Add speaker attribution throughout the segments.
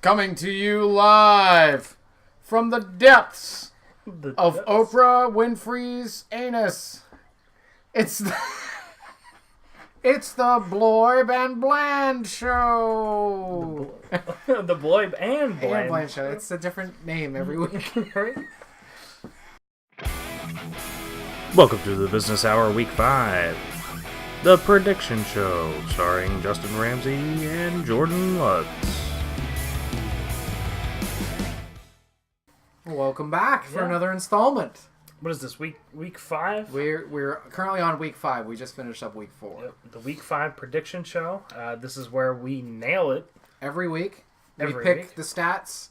Speaker 1: Coming to you live from the depths of Oprah Winfrey's anus. It's the, it's the Bloib and Bland Show.
Speaker 2: The Bloib and Bland.
Speaker 1: And Bland Show. It's a different name every week.
Speaker 2: Right? Welcome to the Business Hour Week 5. The Prediction Show, starring Justin Ramsey and Jordan Lutz.
Speaker 1: Welcome back for another installment.
Speaker 2: What is this, week 5?
Speaker 1: We're currently on week 5. We just finished up week 4.
Speaker 2: Yep, the week 5 Prediction Show. This is where we nail it.
Speaker 1: Every week. We
Speaker 2: Every
Speaker 1: pick
Speaker 2: week.
Speaker 1: the stats.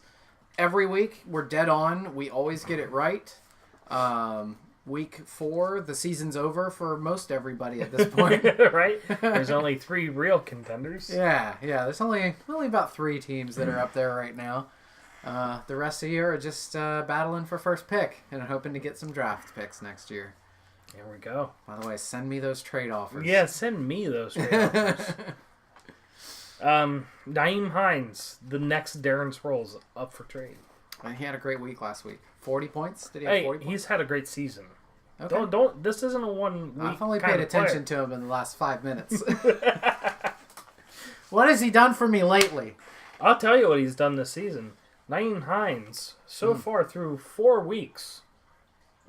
Speaker 1: Every week. We're dead on. We always get it right. Week 4, the season's over for most everybody at this point.
Speaker 2: Right? There's only 3 real contenders.
Speaker 1: Yeah. There's only about 3 teams that are up there right now. The rest of the year are just battling for first pick and hoping to get some draft picks next year.
Speaker 2: Here we go.
Speaker 1: By the way, send me those trade offers.
Speaker 2: Yeah, send me those trade offers. Nyheim Hines, the next Darren Sproles, up for trade.
Speaker 1: And he had a great week last week. 40 points? Did he have 40 points?
Speaker 2: He's had a great season.
Speaker 1: Okay.
Speaker 2: Don't. This isn't a 1 week.
Speaker 1: I've only paid attention to him in the last 5 minutes. What has he done for me lately?
Speaker 2: I'll tell you what he's done this season. Nyheim Hines, so far through 4 weeks,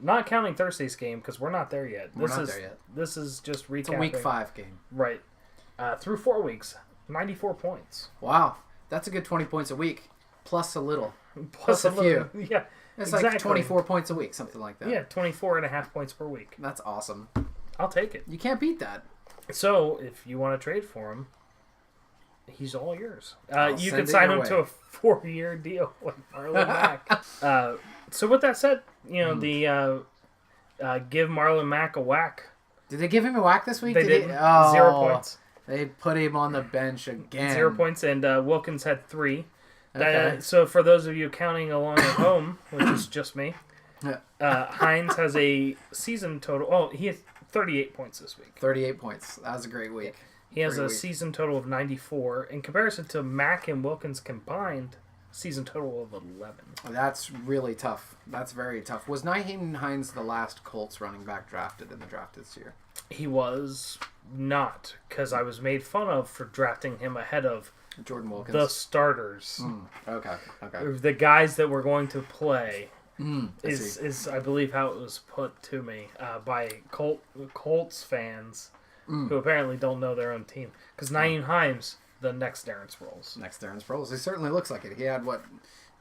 Speaker 2: not counting Thursday's game because we're not there yet. This is just recapping.
Speaker 1: It's a week 5 game.
Speaker 2: Right. Through 4 weeks, 94 points.
Speaker 1: Wow. That's a good 20 points a week. Plus a little.
Speaker 2: Plus
Speaker 1: a few.
Speaker 2: Yeah.
Speaker 1: It's
Speaker 2: exactly.
Speaker 1: like 24 points a week, something like that.
Speaker 2: Yeah, 24.5 points per week.
Speaker 1: That's awesome.
Speaker 2: I'll take it.
Speaker 1: You can't beat that.
Speaker 2: So, if you want to trade for him, he's all yours. You can
Speaker 1: send it
Speaker 2: sign
Speaker 1: your
Speaker 2: him
Speaker 1: way.
Speaker 2: to a 4-year deal with Marlon Mack. So with that said, the give Marlon Mack a whack.
Speaker 1: Did they give him a whack this week?
Speaker 2: They did. 0 points.
Speaker 1: They put him on the bench again.
Speaker 2: 0 points, and Wilkins had 3.
Speaker 1: Okay.
Speaker 2: So for those of you counting along at home, which is just me, Hines has a season total. Oh, he has 38 points this week.
Speaker 1: 38 points. That was a great week.
Speaker 2: He has a season total of 94. In comparison to Mack and Wilkins combined, season total of 11.
Speaker 1: That's really tough. That's very tough. Was Nyheim Hines the last Colts running back drafted in the draft this year?
Speaker 2: He was not, because I was made fun of for drafting him ahead of
Speaker 1: Jordan Wilkins.
Speaker 2: the starters.
Speaker 1: Okay.
Speaker 2: The guys that were going to play
Speaker 1: see.
Speaker 2: is I believe how it was put to me by Colts fans who apparently don't know their own team. Because Nyheim Hines, the next Darren Sproles.
Speaker 1: Next Darren Sproles. He certainly looks like it. He had,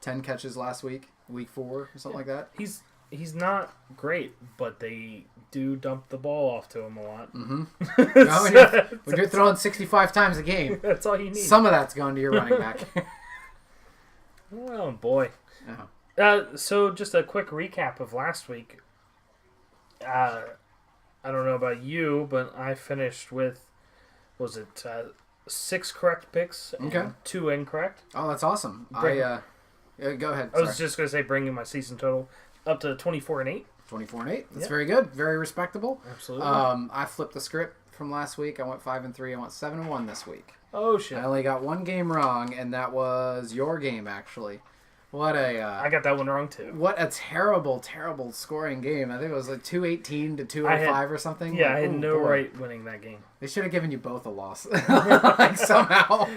Speaker 1: 10 catches last week? Week 4 or something like that?
Speaker 2: He's not great, but they do dump the ball off to him a lot.
Speaker 1: Mm-hmm. When you're throwing 65 times a game,
Speaker 2: that's all you need.
Speaker 1: some of that's going to your running back.
Speaker 2: Oh, boy.
Speaker 1: Oh.
Speaker 2: So just a quick recap of last week. I don't know about you, but I finished with, 6 correct picks and 2 incorrect.
Speaker 1: Oh, that's awesome. Go ahead.
Speaker 2: I was just going to say bringing my season total up to 24-8.
Speaker 1: 24-8. That's very good. Very respectable.
Speaker 2: Absolutely.
Speaker 1: I flipped the script from last week. I went 5-3. I went 7-1 this week.
Speaker 2: Oh, shit.
Speaker 1: I only got 1 game wrong, and that was your game, actually.
Speaker 2: I got that one wrong, too.
Speaker 1: What a terrible, terrible scoring game. I think it was like 218 to 205 or something.
Speaker 2: Yeah, I had no right winning that game.
Speaker 1: They should have given you both a loss, somehow.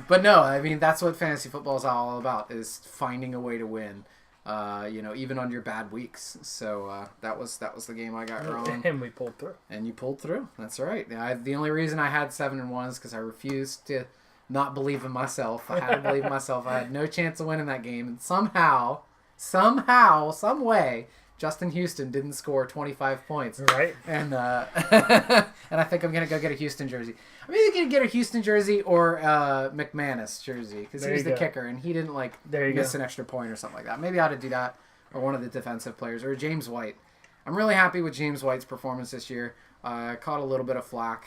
Speaker 1: But no, I mean, that's what fantasy football is all about, is finding a way to win, even on your bad weeks. So that was the game I got wrong.
Speaker 2: And we pulled through.
Speaker 1: And you pulled through. That's right. The only reason I had 7-1 is because I refused to not believe in myself. I had to believe in myself. I had no chance of winning that game. And somehow, some way, Justin Houston didn't score 25 points.
Speaker 2: Right.
Speaker 1: And and I think I'm going to go get a Houston jersey. I'm either going to get a Houston jersey or a McManus jersey because he was the kicker and he didn't miss an extra point or something like that. Maybe I ought to do that, or one of the defensive players, or James White. I'm really happy with James White's performance this year. I caught a little bit of flack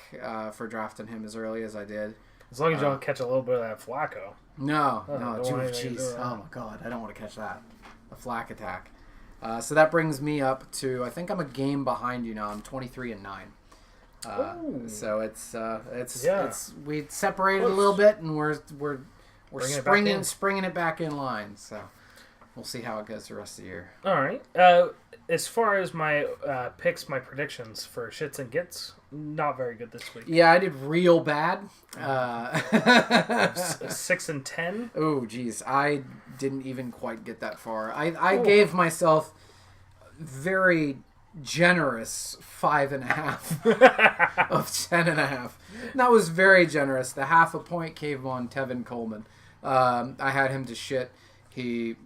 Speaker 1: for drafting him as early as I did.
Speaker 2: As long as you don't catch a little bit of that Flacco.
Speaker 1: No, jeez. Oh, my God. I don't want to catch that. The flack attack. So that brings me up to, I think I'm a game behind you now. I'm 23-9. So it's we separated a little bit, and we're We're springing it back in line. So we'll see how it goes the rest of the year.
Speaker 2: All right. As far as my picks, my predictions for shits and gits, not very good this week.
Speaker 1: Yeah, I did real bad.
Speaker 2: 6-10.
Speaker 1: Oh, geez, I didn't even quite get that far. I gave myself very generous 5.5 of 10.5. That was very generous. The half a point came on Tevin Coleman. I had him to shit. He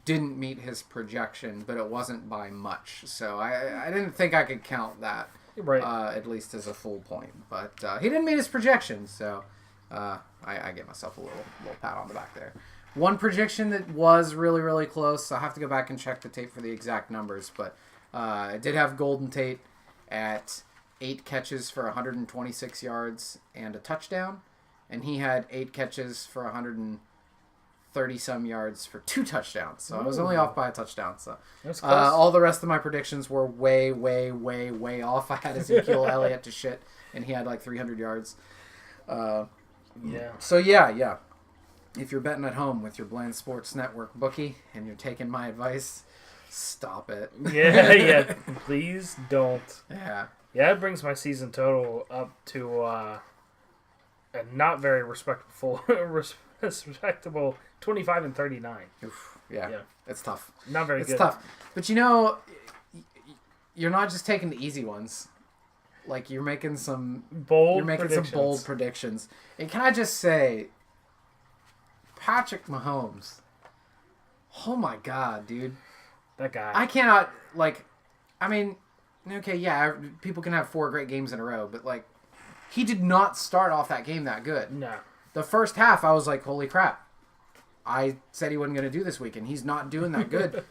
Speaker 1: didn't meet his projection, but it wasn't by much. So I didn't think I could count that,
Speaker 2: right?
Speaker 1: At least as a full point. But he didn't meet his projection, so I gave myself a little pat on the back there. One projection that was really, really close. I'll have to go back and check the tape for the exact numbers, but I did have Golden Tate at 8 catches for 126 yards and a touchdown, and he had 8 catches for 130-some yards for 2 touchdowns. So I was only off by a touchdown. So all the rest of my predictions were way, way, way, way off. I had Ezekiel Elliott to shit, and he had like 300 yards.
Speaker 2: Yeah.
Speaker 1: So yeah. If you're betting at home with your Bland Sports Network bookie and you're taking my advice, stop it.
Speaker 2: Yeah. Please don't.
Speaker 1: Yeah.
Speaker 2: Yeah, it brings my season total up to a not very respectable 25-39.
Speaker 1: Oof, yeah, it's tough.
Speaker 2: Not very good.
Speaker 1: It's tough. But you're not just taking the easy ones. Like, you're making some bold predictions. And can I just say, Patrick Mahomes, oh my God, dude.
Speaker 2: That guy.
Speaker 1: I cannot, people can have 4 great games in a row, but, he did not start off that game that good.
Speaker 2: No.
Speaker 1: The first half, I was like, holy crap. I said he wasn't going to do this week, and he's not doing that good.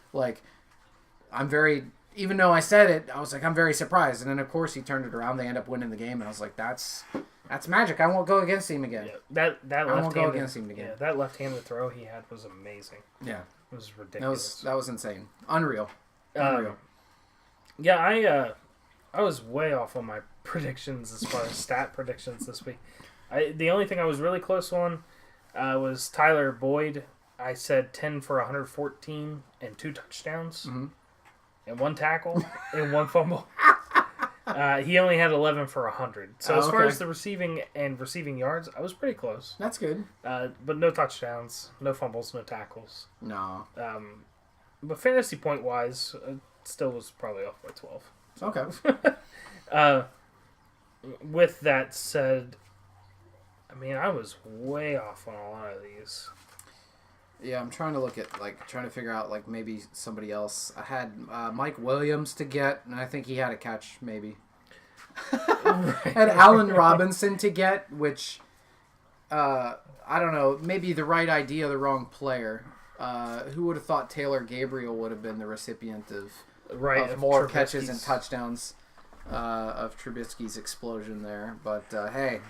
Speaker 1: Even though I said it, I was like, I'm very surprised. And then, of course, he turned it around. They end up winning the game, and I was like, that's magic. I won't go against him again.
Speaker 2: Yeah, I won't go
Speaker 1: against him again.
Speaker 2: Yeah, that left-handed throw he had was amazing.
Speaker 1: Yeah.
Speaker 2: It was ridiculous.
Speaker 1: That was insane. Unreal.
Speaker 2: Yeah, I was way off on my predictions as far as stat predictions this week. The only thing I was really close on was Tyler Boyd. I said 10 for 114 and 2 touchdowns.
Speaker 1: Mm-hmm.
Speaker 2: And 1 tackle and 1 fumble. He only had 11 for 100. So as far as the receiving yards, I was pretty close.
Speaker 1: That's good.
Speaker 2: But no touchdowns, no fumbles, no tackles.
Speaker 1: No.
Speaker 2: But fantasy point wise, still was probably off by 12.
Speaker 1: Okay.
Speaker 2: With that said, I was way off on a lot of these.
Speaker 1: Yeah, I'm trying to look at, trying to figure out, maybe somebody else. I had Mike Williams to get, and I think he had a catch, maybe. I had Allen Robinson to get, which, I don't know, maybe the right idea, the wrong player. Who would have thought Taylor Gabriel would have been the recipient of more catches and touchdowns of Trubisky's explosion there? But, hey,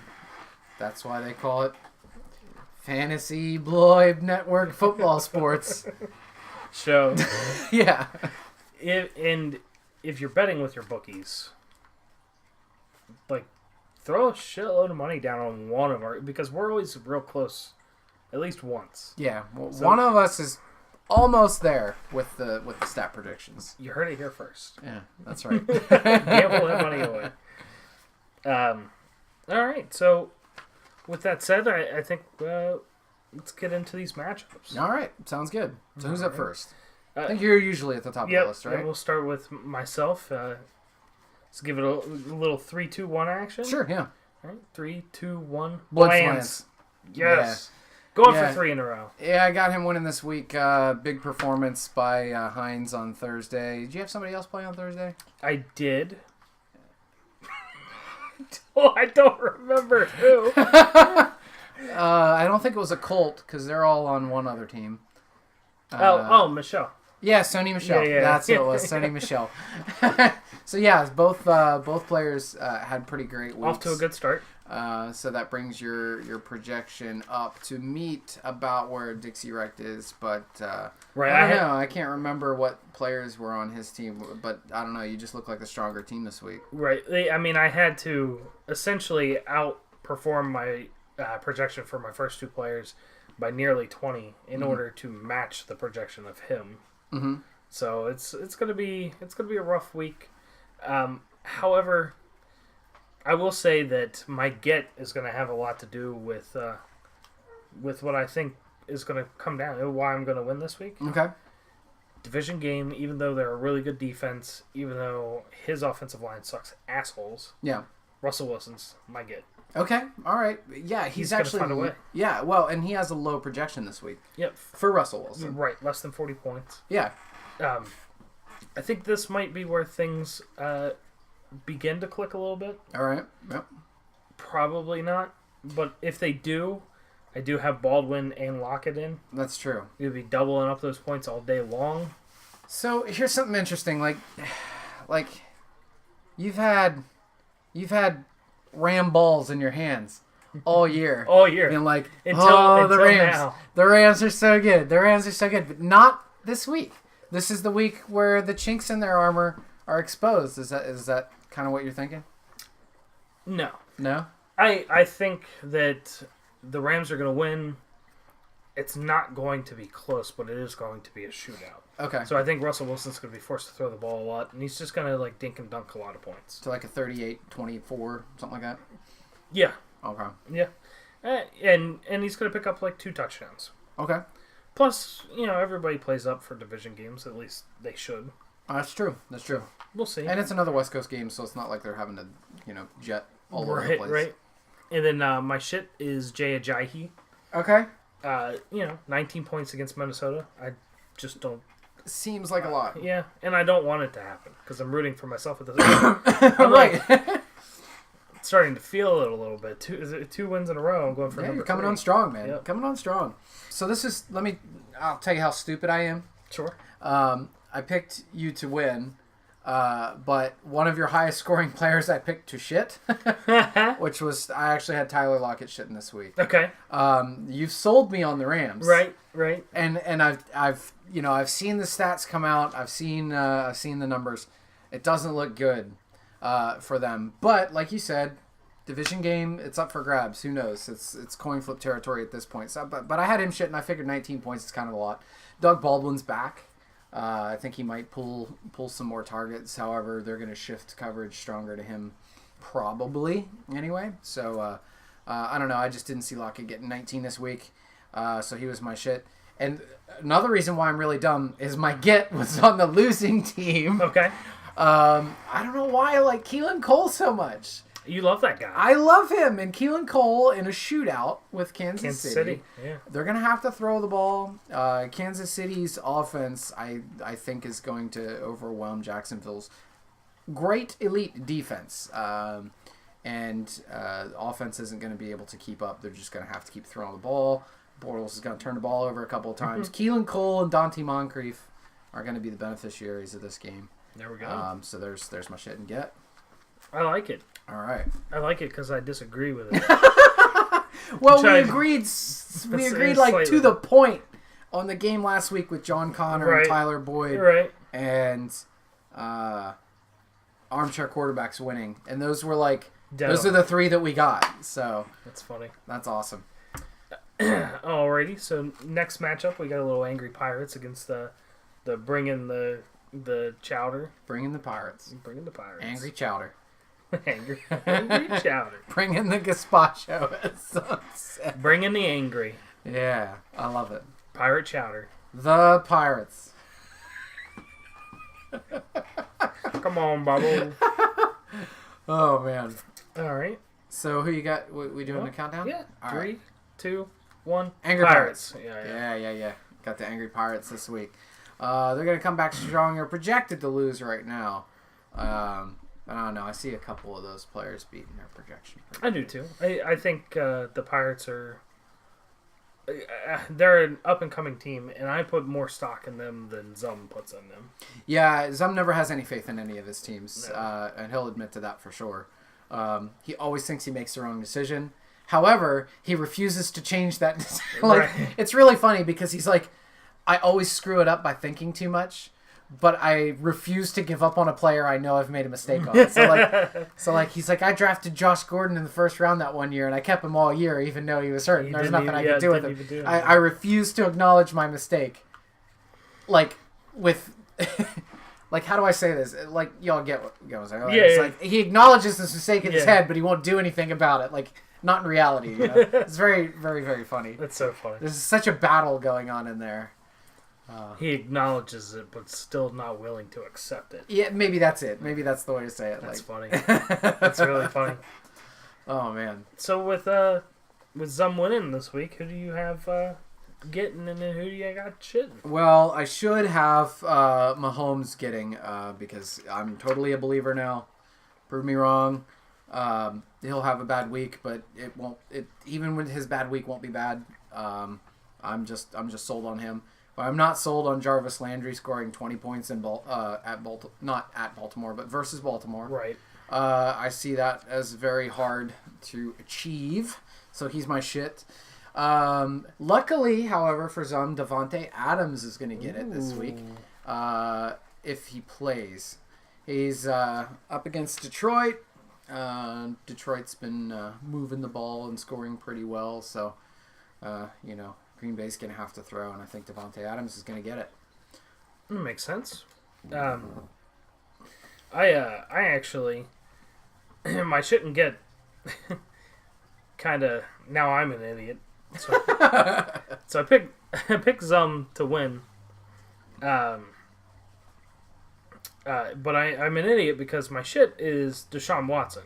Speaker 1: that's why they call it Fantasy Bloyd Network Football Sports
Speaker 2: show.
Speaker 1: Yeah.
Speaker 2: If you're betting with your bookies, throw a shitload of money down on one of our, because we're always real close, at least once.
Speaker 1: Yeah, one of us is almost there with the stat predictions.
Speaker 2: You heard it here first.
Speaker 1: Yeah, that's right.
Speaker 2: Gamble that money away. All right, so. With that said, I think let's get into these matchups.
Speaker 1: All right. Sounds good. So who's up first? I think you're usually at the top of the list, right?
Speaker 2: Yeah, we'll start with myself. Let's give it a little 3-2-1 action.
Speaker 1: Sure, yeah.
Speaker 2: All right, 3, 2, 1.
Speaker 1: Blitz.
Speaker 2: Yes. Yeah. Going for 3 in a row.
Speaker 1: Yeah, I got him winning this week. Big performance by Hines on Thursday. Did you have somebody else play on Thursday?
Speaker 2: I did. I don't remember who.
Speaker 1: I don't think it was a Colt because they're all on one other team.
Speaker 2: Michelle.
Speaker 1: Yeah, Sony Michelle.
Speaker 2: Yeah.
Speaker 1: That's what it was, Sony Michelle. So yeah, both players had pretty great weeks.
Speaker 2: Off to a good start.
Speaker 1: So that brings your projection up to meet about where Dixie Wrecked is, but
Speaker 2: right.
Speaker 1: I don't know. I can't remember what players were on his team, but I don't know. You just look like the stronger team this week.
Speaker 2: Right. I had to essentially outperform my projection for my first 2 players by nearly 20 in order to match the projection of him.
Speaker 1: Mm-hmm.
Speaker 2: So it's gonna be a rough week. However, I will say that my get is gonna have a lot to do with what I think is gonna come down. Why I'm gonna win this week.
Speaker 1: Okay.
Speaker 2: Division game, even though they're a really good defense, even though his offensive line sucks assholes.
Speaker 1: Yeah.
Speaker 2: Russell Wilson's my get.
Speaker 1: Okay. All right. Yeah, he's actually
Speaker 2: gonna find a way.
Speaker 1: Yeah. Well, and he has a low projection this week.
Speaker 2: Yep.
Speaker 1: For Russell Wilson.
Speaker 2: Right. Less than 40 points.
Speaker 1: Yeah.
Speaker 2: I think this might be where things begin to click a little bit.
Speaker 1: All right. Yep.
Speaker 2: Probably not, but if they do, I do have Baldwin and Lockett in.
Speaker 1: That's true.
Speaker 2: You'll be doubling up those points all day long.
Speaker 1: So here's something interesting. Like you've had Ram balls in your hands all year.
Speaker 2: All year.
Speaker 1: And like,
Speaker 2: until
Speaker 1: the Rams.
Speaker 2: Now.
Speaker 1: The Rams are so good. The Rams are so good. But not this week. This is the week where the chinks in their armor are exposed. Is that kind of what you're thinking?
Speaker 2: No.
Speaker 1: No?
Speaker 2: I think that the Rams are going to win. It's not going to be close, but it is going to be a shootout.
Speaker 1: Okay.
Speaker 2: So I think Russell Wilson's going to be forced to throw the ball a lot, and he's just going to like dink and dunk a lot of points.
Speaker 1: So like a 38-24, something like that?
Speaker 2: Yeah.
Speaker 1: Okay.
Speaker 2: Yeah. And he's going to pick up like 2 touchdowns.
Speaker 1: Okay.
Speaker 2: Plus, everybody plays up for division games. At least they should.
Speaker 1: That's true. That's true.
Speaker 2: We'll see.
Speaker 1: And it's another West Coast game, so it's not like they're having to, jet all over the place.
Speaker 2: Right. And then my shit is Jay Ajayi.
Speaker 1: Okay.
Speaker 2: 19 points against Minnesota. I just don't.
Speaker 1: Seems like a lot.
Speaker 2: Yeah, and I don't want it to happen because I'm rooting for myself at this point. I'm
Speaker 1: right.
Speaker 2: Starting to feel it a little bit. 2 wins in a row. I'm going for number
Speaker 1: you're coming
Speaker 2: 3.
Speaker 1: on strong, man.
Speaker 2: Yep.
Speaker 1: Coming on strong. So this is, I'll tell you how stupid I am.
Speaker 2: Sure.
Speaker 1: I picked you to win, but one of your highest scoring players I picked to shit, which was, I actually had Tyler Lockett shitting this week.
Speaker 2: Okay.
Speaker 1: You've sold me on the Rams.
Speaker 2: Right.
Speaker 1: And I've seen the stats come out. I've seen the numbers. It doesn't look good for them. But like you said, division game, it's up for grabs. Who knows? It's coin flip territory at this point. So, but I had him shit, and I figured 19 points is kind of a lot. Doug Baldwin's back. I think he might pull some more targets. However, they're going to shift coverage stronger to him, probably anyway. So I don't know. I just didn't see Lockett getting 19 this week. So he was my shit. And another reason why I'm really dumb is my get was on the losing team.
Speaker 2: Okay.
Speaker 1: I don't know why I like Keelan Cole so much.
Speaker 2: You love that guy.
Speaker 1: I love him. And Keelan Cole in a shootout with Kansas City.
Speaker 2: Yeah.
Speaker 1: They're going to have to throw the ball. Kansas City's offense, I think, is going to overwhelm Jacksonville's great elite defense. And offense isn't going to be able to keep up. They're just going to have to keep throwing the ball. Bortles is going to turn the ball over a couple of times. Keelan Cole and Dante Moncrief are going to be the beneficiaries of this game.
Speaker 2: There we go.
Speaker 1: So there's my shit and get.
Speaker 2: I like it.
Speaker 1: All right.
Speaker 2: I like it because I disagree with it.
Speaker 1: Well, we agreed like to the point on the game last week with John Connor and Tyler Boyd.
Speaker 2: Right.
Speaker 1: And armchair quarterbacks winning. And those were like, those are the 3 that we got. So
Speaker 2: that's funny.
Speaker 1: That's awesome.
Speaker 2: Alrighty, so next matchup we got a little Angry Pirates against the bring in the chowder.
Speaker 1: Bring in the Pirates.
Speaker 2: Bring in the Pirates.
Speaker 1: Angry Chowder.
Speaker 2: Angry Chowder.
Speaker 1: Bring in the gazpacho.
Speaker 2: Bring in the angry.
Speaker 1: Yeah, I love it.
Speaker 2: Pirate Chowder.
Speaker 1: The Pirates.
Speaker 2: Come on, Bubble.
Speaker 1: Oh, man.
Speaker 2: All right.
Speaker 1: So who you got? We doing the countdown?
Speaker 2: Yeah.
Speaker 1: All
Speaker 2: 3,
Speaker 1: right.
Speaker 2: 2, 1.
Speaker 1: Angry Pirates.
Speaker 2: Yeah.
Speaker 1: Got the Angry Pirates this week. They're going to come back strong. They're projected to lose right now. I don't know. I see a couple of those players beating their projection.
Speaker 2: I do too. I think the Pirates are... they're an up-and-coming team, and I put more stock in them than Zum puts in them.
Speaker 1: Yeah, Zum never has any faith in any of his teams,
Speaker 2: No.
Speaker 1: And he'll admit to that for sure. He always thinks he makes the wrong decision. However, he refuses to change that decision. It's really funny because he's like, I always screw it up by thinking too much. but I refuse to give up on a player I know I've made a mistake on. So like he's like, I drafted Josh Gordon in the first round that one year, and I kept him all year, even though he was hurt. There's nothing I could do with him. I refuse to acknowledge my mistake. Like with, like how do I say this? Like y'all get what I was like. Like he acknowledges this mistake in his head, but he won't do anything about it. Like not in reality. You know? It's very, very, very funny.
Speaker 2: That's so funny.
Speaker 1: There's such a battle going on in there.
Speaker 2: He acknowledges it, but still not willing to accept it.
Speaker 1: Yeah, maybe that's it. Maybe that's the way to say it.
Speaker 2: That's funny. That's really funny.
Speaker 1: Oh man.
Speaker 2: So with Zum winning this week, who do you have getting, and then who do you got shitting?
Speaker 1: Well, I should have Mahomes getting because I'm totally a believer now. Prove me wrong. He'll have a bad week, but it won't. Even with his bad week, won't be bad. I'm just sold on him. But I'm not sold on Jarvis Landry scoring 20 points in not at Baltimore, but versus Baltimore.
Speaker 2: Right.
Speaker 1: I see that as very hard to achieve. So he's my shit. Luckily, however, for Zum, Davante Adams is going to get it this week if he plays. He's up against Detroit. Detroit's been moving the ball and scoring pretty well, so Green Bay's going to have to throw, and I think Davante Adams is going to get it.
Speaker 2: Makes sense. I actually my shouldn't get kind of now I'm an idiot. So, so I pick Zum to win. But I'm an idiot because my shit is Deshaun Watson,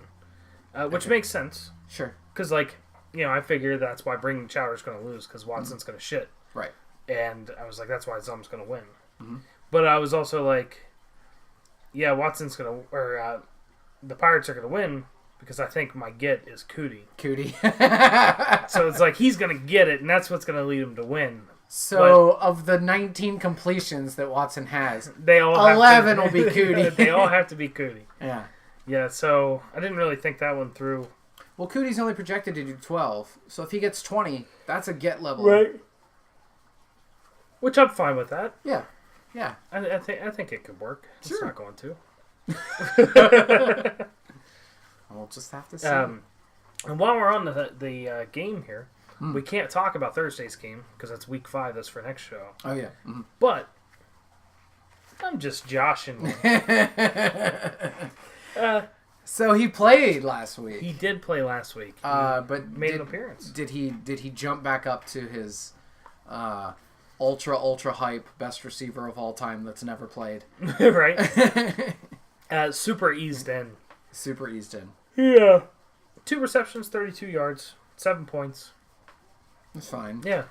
Speaker 2: which makes sense.
Speaker 1: Sure.
Speaker 2: Because, I figure that's why Bringing Chowder's going to lose because Watson's going to shit.
Speaker 1: Right.
Speaker 2: And I was like, that's why Zum's going to win.
Speaker 1: Mm-hmm. But
Speaker 2: I was also like, yeah, Watson's going to, or the Pirates are going to win because I think my get is Cootie. So it's like he's going to get it, and that's what's going to lead him to win.
Speaker 1: So of the 19 completions that Watson has,
Speaker 2: they all
Speaker 1: 11 will be Cootie.
Speaker 2: They all have to be Cootie.
Speaker 1: Yeah.
Speaker 2: Yeah, so I didn't really think that one through.
Speaker 1: Well, Cootie's only projected to do 12, so if he gets 20, that's a get level.
Speaker 2: Right. Which I'm fine with that.
Speaker 1: Yeah. Yeah.
Speaker 2: I think it could work.
Speaker 1: Sure.
Speaker 2: It's not going to.
Speaker 1: We'll just have to see.
Speaker 2: And while we're on the game here, we can't talk about Thursday's game because that's week 5. That's for next show.
Speaker 1: Oh, yeah. Mm-hmm.
Speaker 2: But I'm just joshing.
Speaker 1: So he played last week.
Speaker 2: He did play last week.
Speaker 1: But
Speaker 2: made an appearance.
Speaker 1: Did he jump back up to his ultra hype best receiver of all time that's never played?
Speaker 2: Right. Super eased in.
Speaker 1: Super eased in.
Speaker 2: Yeah. 2 receptions, 32 yards, 7 points.
Speaker 1: That's fine.
Speaker 2: Yeah.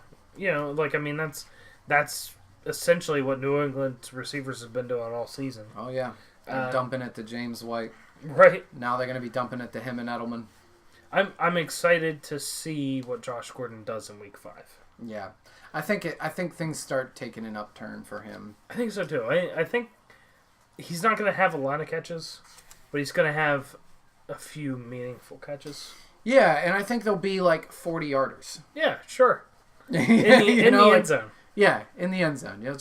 Speaker 2: That's essentially what New England's receivers have been doing all season.
Speaker 1: Oh, yeah. They're dumping it to James White.
Speaker 2: Right.
Speaker 1: Now they're going to be dumping it to him and Edelman.
Speaker 2: I'm excited to see what Josh Gordon does in week 5.
Speaker 1: Yeah. I think things start taking an upturn for him.
Speaker 2: I think so, too. I think he's not going to have a lot of catches, but he's going to have a few meaningful catches.
Speaker 1: Yeah, and I think they'll be 40-yarders.
Speaker 2: Yeah, sure. In the end zone.
Speaker 1: Yeah, in the end zone. He'll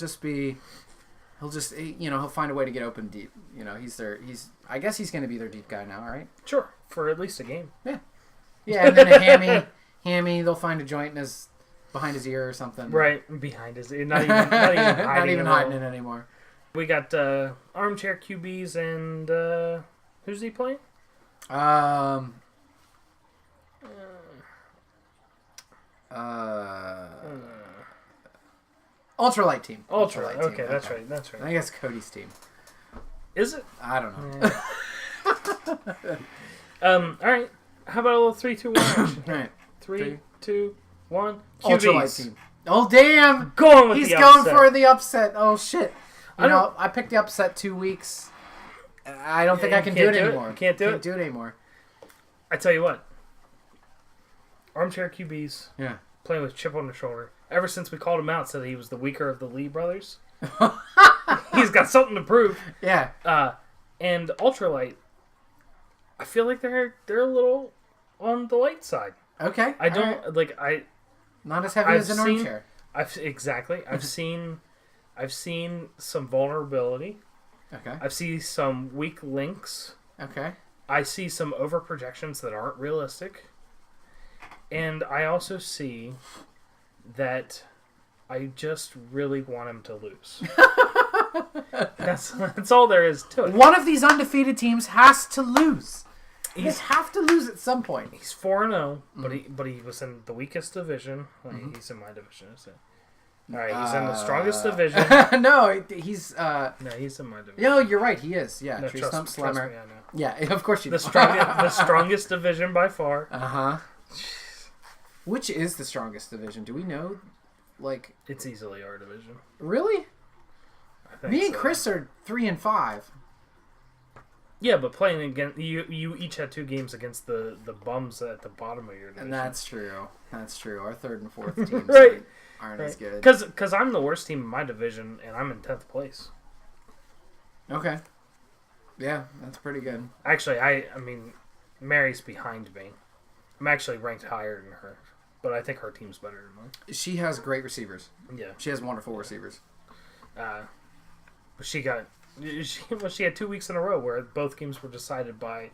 Speaker 1: find a way to get open deep. I guess he's going to be their deep guy now, right?
Speaker 2: Sure, for at least a game.
Speaker 1: Yeah. Yeah, and then a hammy, they'll find a joint behind his ear or something.
Speaker 2: Right, behind his ear. Not even hiding.
Speaker 1: Not even hiding it anymore.
Speaker 2: We got armchair QBs and who's he playing?
Speaker 1: Ultralight team.
Speaker 2: Ultralight. Okay, that's right.
Speaker 1: I guess Cody's team.
Speaker 2: Is it?
Speaker 1: I don't know.
Speaker 2: All right. How about a little 3, 2, 1 action?
Speaker 1: All right.
Speaker 2: 3, 2, 1.
Speaker 1: Ultralight team. Oh damn!
Speaker 2: He's
Speaker 1: going for the upset. Oh shit! I picked the upset 2 weeks. I don't think I can do it anymore.
Speaker 2: Can't do it
Speaker 1: anymore.
Speaker 2: I tell you what. Armchair QBs.
Speaker 1: Yeah.
Speaker 2: Playing with chip on the shoulder. Ever since we called him out, said he was the weaker of the Lee brothers. He's got something to prove.
Speaker 1: Yeah.
Speaker 2: And Ultralight, I feel like they're a little on the light side.
Speaker 1: Okay.
Speaker 2: I don't
Speaker 1: not as heavy as an armchair.
Speaker 2: I've seen I've seen some vulnerability.
Speaker 1: Okay.
Speaker 2: I've seen some weak links.
Speaker 1: Okay.
Speaker 2: I see some over projections that aren't realistic. And I also see that I just really want him to lose. That's all there is to it.
Speaker 1: One of these undefeated teams has to lose. He's have to lose at some point.
Speaker 2: He's 4-0, but he was in the weakest division. He's in my division, is it? All right, he's in the strongest division.
Speaker 1: No, he's
Speaker 2: no, he's in my division.
Speaker 1: No, you're right. He is. Yeah,
Speaker 2: no,
Speaker 1: Tree
Speaker 2: trust
Speaker 1: Stump
Speaker 2: me,
Speaker 1: Slimmer.
Speaker 2: I know.
Speaker 1: Yeah, of course you.
Speaker 2: The strongest division by far.
Speaker 1: Which is the strongest division? Do we know? Like,
Speaker 2: it's easily our division.
Speaker 1: Really?
Speaker 2: I think
Speaker 1: Me and Chris are 3 and 5.
Speaker 2: Yeah, but playing against you each had 2 games against the bums at the bottom of your division.
Speaker 1: And that's true. That's true. Our 3rd and 4th teams aren't as good.
Speaker 2: Because I'm the worst team in my division, and I'm in 10th place.
Speaker 1: Okay. Yeah, that's pretty good.
Speaker 2: Actually, I mean, Mary's behind me. I'm actually ranked higher than her, but I think her team's better than mine.
Speaker 1: She has great receivers.
Speaker 2: Yeah.
Speaker 1: She has wonderful receivers.
Speaker 2: But she had 2 weeks in a row where both games were decided by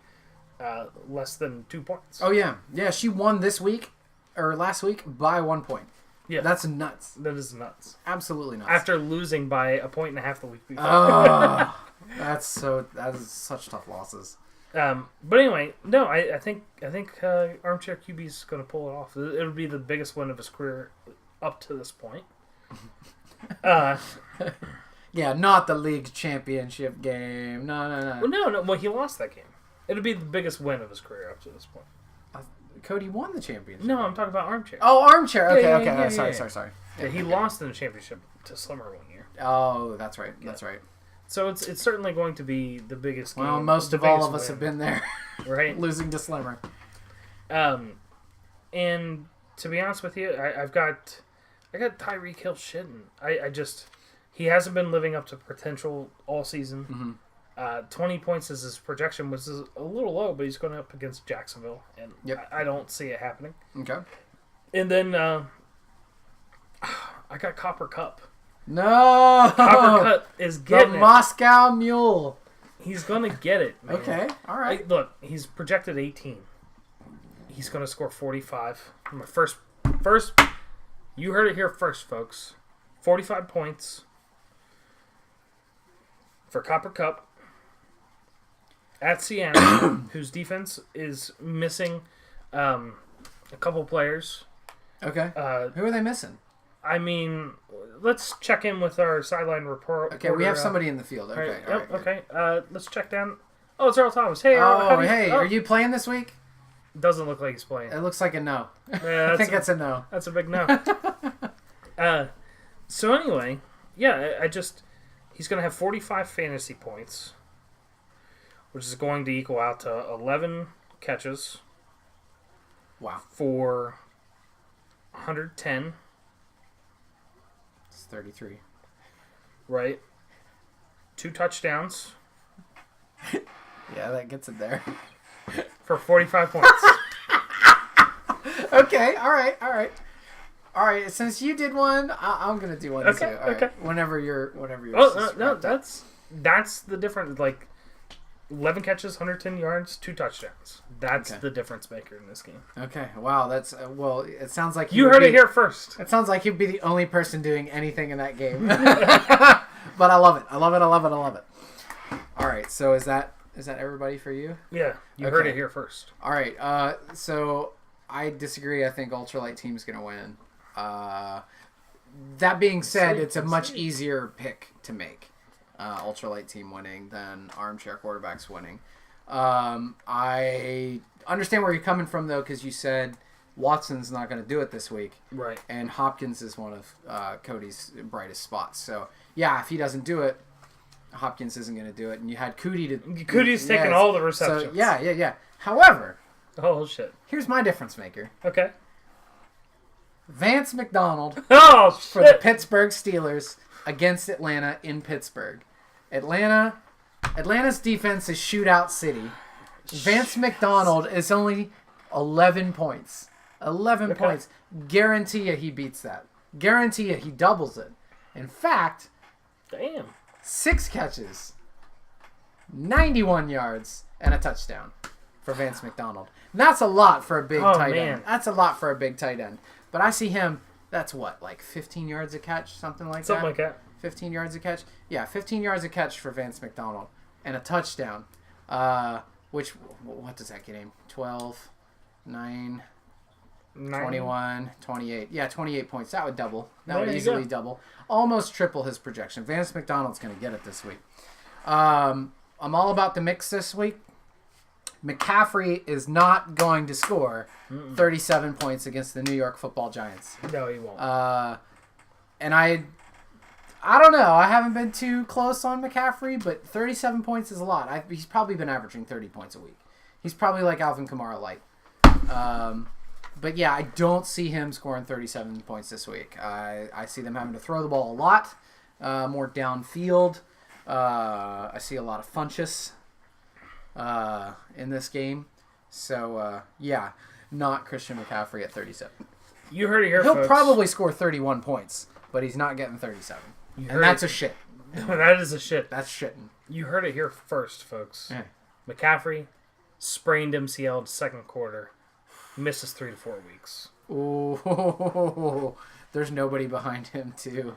Speaker 2: less than 2 points.
Speaker 1: Oh, yeah. Yeah, she won this week, or last week, by 1 point.
Speaker 2: Yeah.
Speaker 1: That's nuts.
Speaker 2: That is nuts.
Speaker 1: Absolutely nuts.
Speaker 2: After losing by 1.5 points the week before.
Speaker 1: Oh, that is such tough losses.
Speaker 2: But anyway, no, I think Armchair QB is going to pull it off. It'll be the biggest win of his career up to this point.
Speaker 1: Yeah, not the league championship game. No.
Speaker 2: Well, no. Well, he lost that game. It'll be the biggest win of his career up to this point.
Speaker 1: Cody won the championship.
Speaker 2: No, I'm talking about Armchair.
Speaker 1: Oh, Armchair. Okay,
Speaker 2: Yeah,
Speaker 1: sorry.
Speaker 2: Yeah, he lost in the championship to Slimmer one year.
Speaker 1: Oh, that's right.
Speaker 2: Yeah.
Speaker 1: That's right.
Speaker 2: So it's certainly going to be the biggest game.
Speaker 1: Well, most of all of us have been there.
Speaker 2: Right?
Speaker 1: Losing to Slimmer.
Speaker 2: And to be honest with you, I got Tyreek Hill shitting. He hasn't been living up to potential all season.
Speaker 1: Mm-hmm.
Speaker 2: 20 points is his projection, which is a little low, but he's going up against Jacksonville, and I don't see it happening.
Speaker 1: Okay.
Speaker 2: And then I got Copper Cup.
Speaker 1: No!
Speaker 2: Copper Cup is getting
Speaker 1: the Moscow Mule.
Speaker 2: He's going to get it, man.
Speaker 1: Okay, all right.
Speaker 2: Look, he's projected 18. He's going to score 45. My first, you heard it here first, folks. 45 points for Copper Cup at Siena, whose defense is missing a couple players.
Speaker 1: Okay. Who are they missing?
Speaker 2: I mean, let's check in with our sideline report.
Speaker 1: Okay, we have somebody in the field. Okay.
Speaker 2: All right, okay. Let's check down. Oh, it's Earl Thomas. Hey, Earl.
Speaker 1: Are you playing this week?
Speaker 2: Doesn't look like he's playing.
Speaker 1: It looks like a no.
Speaker 2: Yeah,
Speaker 1: I think that's a no.
Speaker 2: That's a big no. So anyway, yeah, he's going to have 45 fantasy points, which is going to equal out to 11 catches.
Speaker 1: Wow.
Speaker 2: For 110.
Speaker 1: It's 33.
Speaker 2: Right. 2 touchdowns.
Speaker 1: Yeah, that gets it there.
Speaker 2: For 45 points.
Speaker 1: Okay, all right. Since you did one, I'm gonna do one too.
Speaker 2: Okay.
Speaker 1: Right. Whenever you're.
Speaker 2: Oh no, that's the difference. Like 11 catches, 110 yards, 2 touchdowns. That's the difference maker in this game.
Speaker 1: Okay. Wow. That's well. It sounds like
Speaker 2: you heard it here first.
Speaker 1: It sounds like you'd be the only person doing anything in that game. But I love it. I love it. All right. So is that everybody for you?
Speaker 2: Yeah. You heard it here first.
Speaker 1: All right. So I disagree. I think Ultralight team's gonna win. That being said, it's a much easier pick to make. Ultralight team winning than Armchair quarterbacks winning. I understand where you're coming from though, because you said Watson's not going to do it this week,
Speaker 2: right?
Speaker 1: And Hopkins is one of Cody's brightest spots. So yeah, if he doesn't do it, Hopkins isn't going to do it. And you had
Speaker 2: Cody's taking all the receptions.
Speaker 1: So yeah. However,
Speaker 2: oh shit.
Speaker 1: Here's my difference maker.
Speaker 2: Okay.
Speaker 1: Vance McDonald for the Pittsburgh Steelers against Atlanta in Pittsburgh. Atlanta's defense is shootout city. Vance McDonald is only 11 points. 11 points. Guarantee you he beats that. Guarantee you he doubles it. In fact,
Speaker 2: Damn.
Speaker 1: 6 catches, 91 yards, and a touchdown for Vance McDonald. And that's a lot for a big tight end. That's a lot for a big tight end. But I see him, that's what, like 15 yards a catch? Something like that?
Speaker 2: Something like that.
Speaker 1: 15 yards a catch? Yeah, 15 yards a catch for Vance McDonald. And a touchdown. Which, what does that get him? 12, 9, 21, 28. Yeah, 28 points. That would double. That would easily double. Almost triple his projection. Vance McDonald's going to get it this week. I'm all about the mix this week. McCaffrey is not going to score 37 points against the New York Football Giants.
Speaker 2: No, he won't.
Speaker 1: And I don't know. I haven't been too close on McCaffrey, but 37 points is a lot. He's probably been averaging 30 points a week. He's probably like Alvin Kamara light. But yeah, I don't see him scoring 37 points this week. I see them having to throw the ball a lot, more downfield. I see a lot of Funchess in this game. So, yeah, not Christian McCaffrey at 37.
Speaker 2: You heard it here,
Speaker 1: He'll
Speaker 2: folks.
Speaker 1: probably score 31 points, but he's not getting 37. And that's a shit.
Speaker 2: That is a shit.
Speaker 1: That's shitting.
Speaker 2: You heard it here first, folks.
Speaker 1: Yeah.
Speaker 2: McCaffrey sprained MCL in second quarter. Misses 3 to 4 weeks.
Speaker 1: Ooh, there's nobody behind him, too.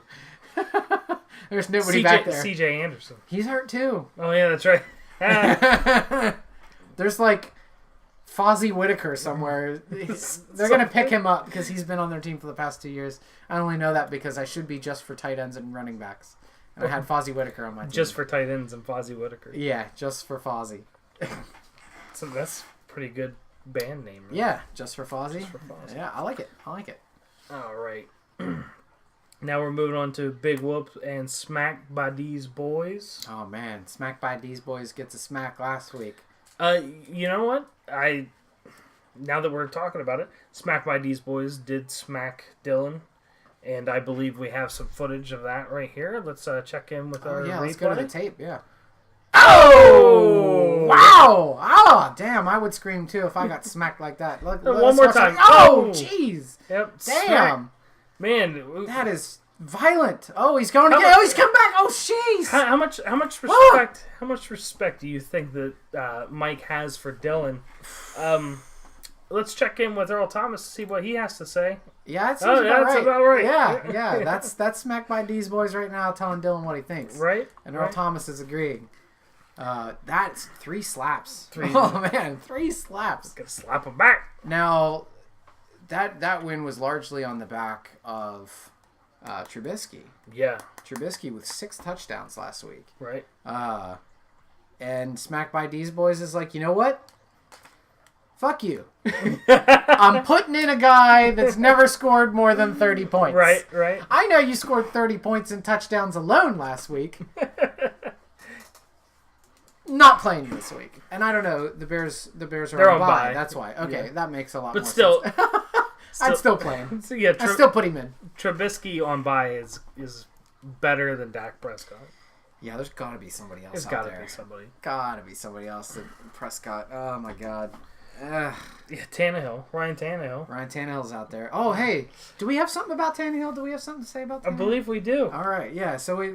Speaker 1: There's nobody back there.
Speaker 2: CJ Anderson.
Speaker 1: He's hurt, too.
Speaker 2: Oh, yeah, that's right.
Speaker 1: There's like Fozzie Whitaker somewhere. They're going to pick him up because he's been on their team for the past 2 years. I only know that because I should be just for tight ends and running backs. And I had Fozzie Whitaker on my team.
Speaker 2: Just for tight ends and Fozzie Whitaker.
Speaker 1: Yeah, just for Fozzie.
Speaker 2: So that's pretty good band name. Right?
Speaker 1: Yeah, just for Fozzie.
Speaker 2: Just for Fozzie.
Speaker 1: Yeah, I like it.
Speaker 2: All right. Now we're moving on to Big Whoop and Smack by These Boys.
Speaker 1: Oh, man. Smack by These Boys gets a smack last week.
Speaker 2: You know what? Now that we're talking about it, Smack by These Boys did smack Dylan. And I believe we have some footage of that right here. Let's check in with our replay.
Speaker 1: Let's go to the tape, yeah. Oh! Wow! Oh, damn. I would scream, too, if I got smacked like that.
Speaker 2: One more time.
Speaker 1: Oh, jeez.
Speaker 2: Yep.
Speaker 1: Damn.
Speaker 2: Smack. Man.
Speaker 1: That is violent. Oh, he's going again. Oh, he's come back. Oh, jeez.
Speaker 2: How much respect? How much respect do you think that Mike has for Dylan? Let's check in with Earl Thomas to see what he has to say.
Speaker 1: Yeah, that seems about
Speaker 2: right.
Speaker 1: Yeah. That's Smack by D's Boys right now telling Dylan what he thinks.
Speaker 2: Right.
Speaker 1: And Earl Thomas is agreeing. That's 3 slaps. Oh, man. 3 slaps.
Speaker 2: Gonna slap him back.
Speaker 1: Now, that win was largely on the back of Trubisky.
Speaker 2: Yeah.
Speaker 1: Trubisky with 6 touchdowns last week.
Speaker 2: Right.
Speaker 1: And Smack by D's Boys is like, you know what? Fuck you. I'm putting in a guy that's never scored more than 30 points.
Speaker 2: Right.
Speaker 1: I know you scored 30 points in touchdowns alone last week. Not playing you this week. And I don't know, the Bears are on bye. That's why. Okay, That makes a lot more sense. I'd still play him.
Speaker 2: So yeah,
Speaker 1: I'd still put him in.
Speaker 2: Trubisky on bye is better than Dak Prescott.
Speaker 1: Yeah, there's got to be somebody else
Speaker 2: out there. There's
Speaker 1: got to be somebody else than Prescott. Oh, my God.
Speaker 2: Yeah, Tannehill. Ryan
Speaker 1: Tannehill's out there. Oh, hey. Do we have something about Tannehill? Do we have something to say about Tannehill?
Speaker 2: I believe we do.
Speaker 1: All right, yeah. So, we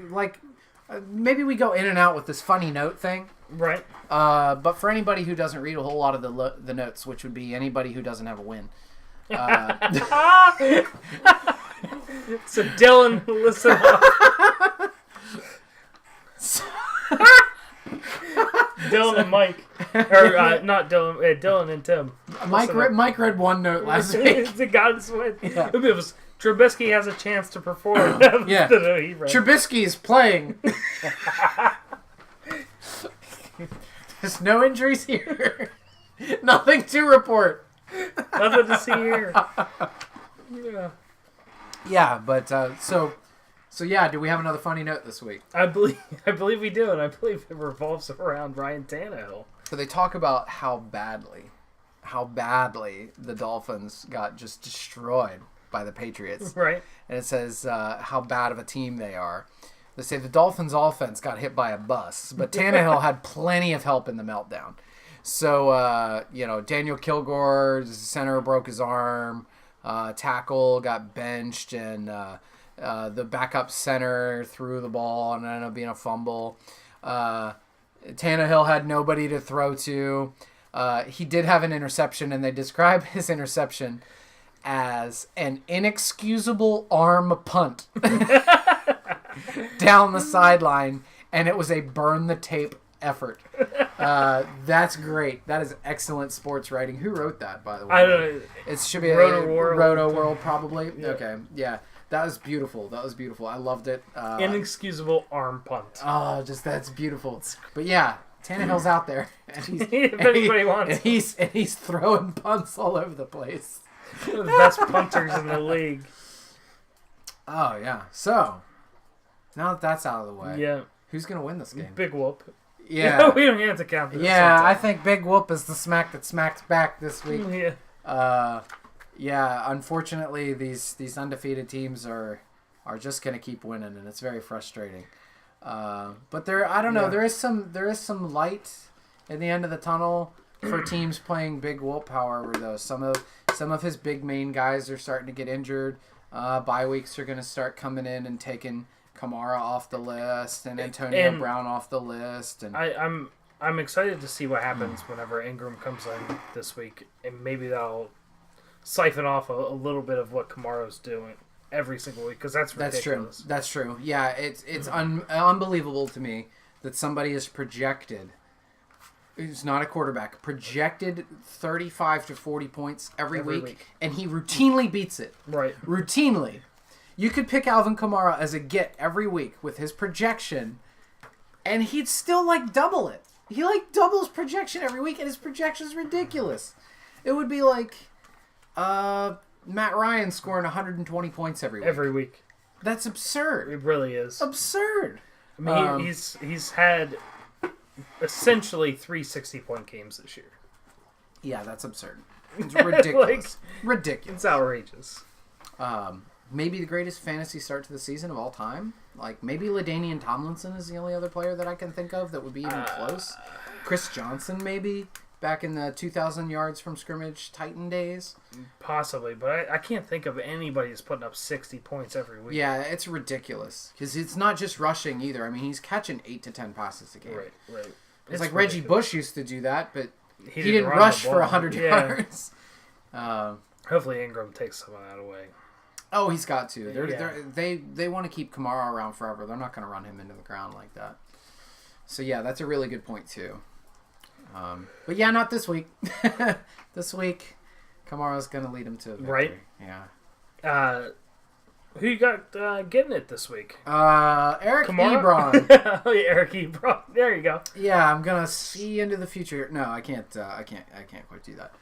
Speaker 1: maybe we go in and out with this funny note thing.
Speaker 2: Right.
Speaker 1: But for anybody who doesn't read a whole lot of the notes, which would be anybody who doesn't have a win.
Speaker 2: So, Dylan, listen up. Dylan and Mike. Or, not Dylan. Dylan and Tim.
Speaker 1: Mike read one note last week.
Speaker 2: The God's win.
Speaker 1: Yeah.
Speaker 2: It was Trubisky has a chance to perform.
Speaker 1: Yeah. Trubisky is playing. There's no injuries here. Nothing to report.
Speaker 2: Nothing to see here. Yeah.
Speaker 1: Yeah, but so yeah. Do we have another funny note this week?
Speaker 2: I believe we do, and I believe it revolves around Ryan Tannehill.
Speaker 1: So they talk about how badly the Dolphins got just destroyed by the Patriots.
Speaker 2: Right.
Speaker 1: And it says how bad of a team they are. They say the Dolphins' offense got hit by a bus, but Tannehill had plenty of help in the meltdown. So, Daniel Kilgore's center broke his arm, tackle got benched, and The backup center threw the ball and it ended up being a fumble. Tannehill had nobody to throw to. He did have an interception, and they describe his interception as an inexcusable arm punt down the sideline, and it was a burn the tape effort. That's great. That is excellent sports writing. Who wrote that, by the way?
Speaker 2: I don't know.
Speaker 1: It should be
Speaker 2: Roto
Speaker 1: World, probably.
Speaker 2: Yeah.
Speaker 1: Okay, yeah. That was beautiful. I loved it.
Speaker 2: Inexcusable arm punt.
Speaker 1: Oh, that's beautiful. But yeah, Tannehill's out there, and he's
Speaker 2: if anybody wants,
Speaker 1: and he's throwing punts all over the place.
Speaker 2: One of the best punters in the league.
Speaker 1: Oh yeah. So now that that's out of the way,
Speaker 2: yeah,
Speaker 1: who's gonna win this game?
Speaker 2: Big whoop.
Speaker 1: Yeah,
Speaker 2: we don't have to count this.
Speaker 1: Yeah, I think Big Whoop is the smack that smacks back this week.
Speaker 2: Yeah.
Speaker 1: Yeah. Unfortunately, these undefeated teams are just gonna keep winning, and it's very frustrating. But I don't know. There is some light in the end of the tunnel for teams playing Big Whoop. However, though, some of his big main guys are starting to get injured. Bye weeks are gonna start coming in and taking Kamara off the list and Antonio Brown off the list, and
Speaker 2: I'm excited to see what happens whenever Ingram comes in this week, and maybe that'll siphon off a little bit of what Kamara's doing every single week, because that's ridiculous.
Speaker 1: That's true. Yeah, it's unbelievable to me that somebody is projected. Who's not a quarterback, projected 35 to 40 points every week, and he routinely beats it.
Speaker 2: Right.
Speaker 1: Routinely. You could pick Alvin Kamara as a get every week with his projection, and he'd still double it. He doubles projection every week, and his projection's ridiculous. It would be like Matt Ryan scoring 120 points every week.
Speaker 2: Every week.
Speaker 1: That's absurd.
Speaker 2: It really is.
Speaker 1: Absurd.
Speaker 2: I mean, he's had essentially 3 60-point games this year.
Speaker 1: Yeah, that's absurd. It's ridiculous. Ridiculous.
Speaker 2: It's outrageous.
Speaker 1: Maybe the greatest fantasy start to the season of all time. Maybe LaDainian Tomlinson is the only other player that I can think of that would be even close. Chris Johnson, maybe, back in the 2,000 yards from scrimmage Titan days.
Speaker 2: Possibly, but I can't think of anybody who's putting up 60 points every week.
Speaker 1: Yeah, it's ridiculous. Because it's not just rushing either. I mean, he's catching 8 to 10 passes a game.
Speaker 2: Right.
Speaker 1: It's like Reggie Bush used to do that, but he didn't rush for 100 yards.
Speaker 2: Hopefully Ingram takes some of that away.
Speaker 1: Oh, he's got to. They want to keep Kamara around forever. They're not going to run him into the ground like that. So, yeah, that's a really good point, too. But, yeah, not this week. This week, Kamara's going to lead him to victory.
Speaker 2: Right.
Speaker 1: Yeah.
Speaker 2: Who you got getting it this week?
Speaker 1: Eric Ebron.
Speaker 2: Oh, yeah, Eric Ebron. There you go.
Speaker 1: Yeah, I'm going to see into the future. No, I can't quite do that.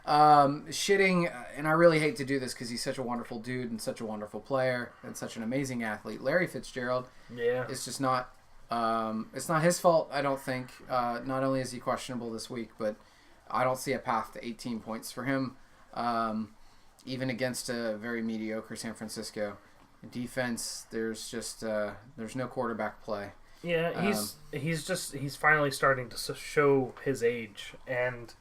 Speaker 1: Shitting, and I really hate to do this because he's such a wonderful dude and such a wonderful player and such an amazing athlete. Larry Fitzgerald, it's just not, it's not his fault, I don't think. Not only is he questionable this week, but I don't see a path to 18 points for him, even against a very mediocre San Francisco defense. There's just there's no quarterback play.
Speaker 2: Yeah, he's finally starting to show his age, and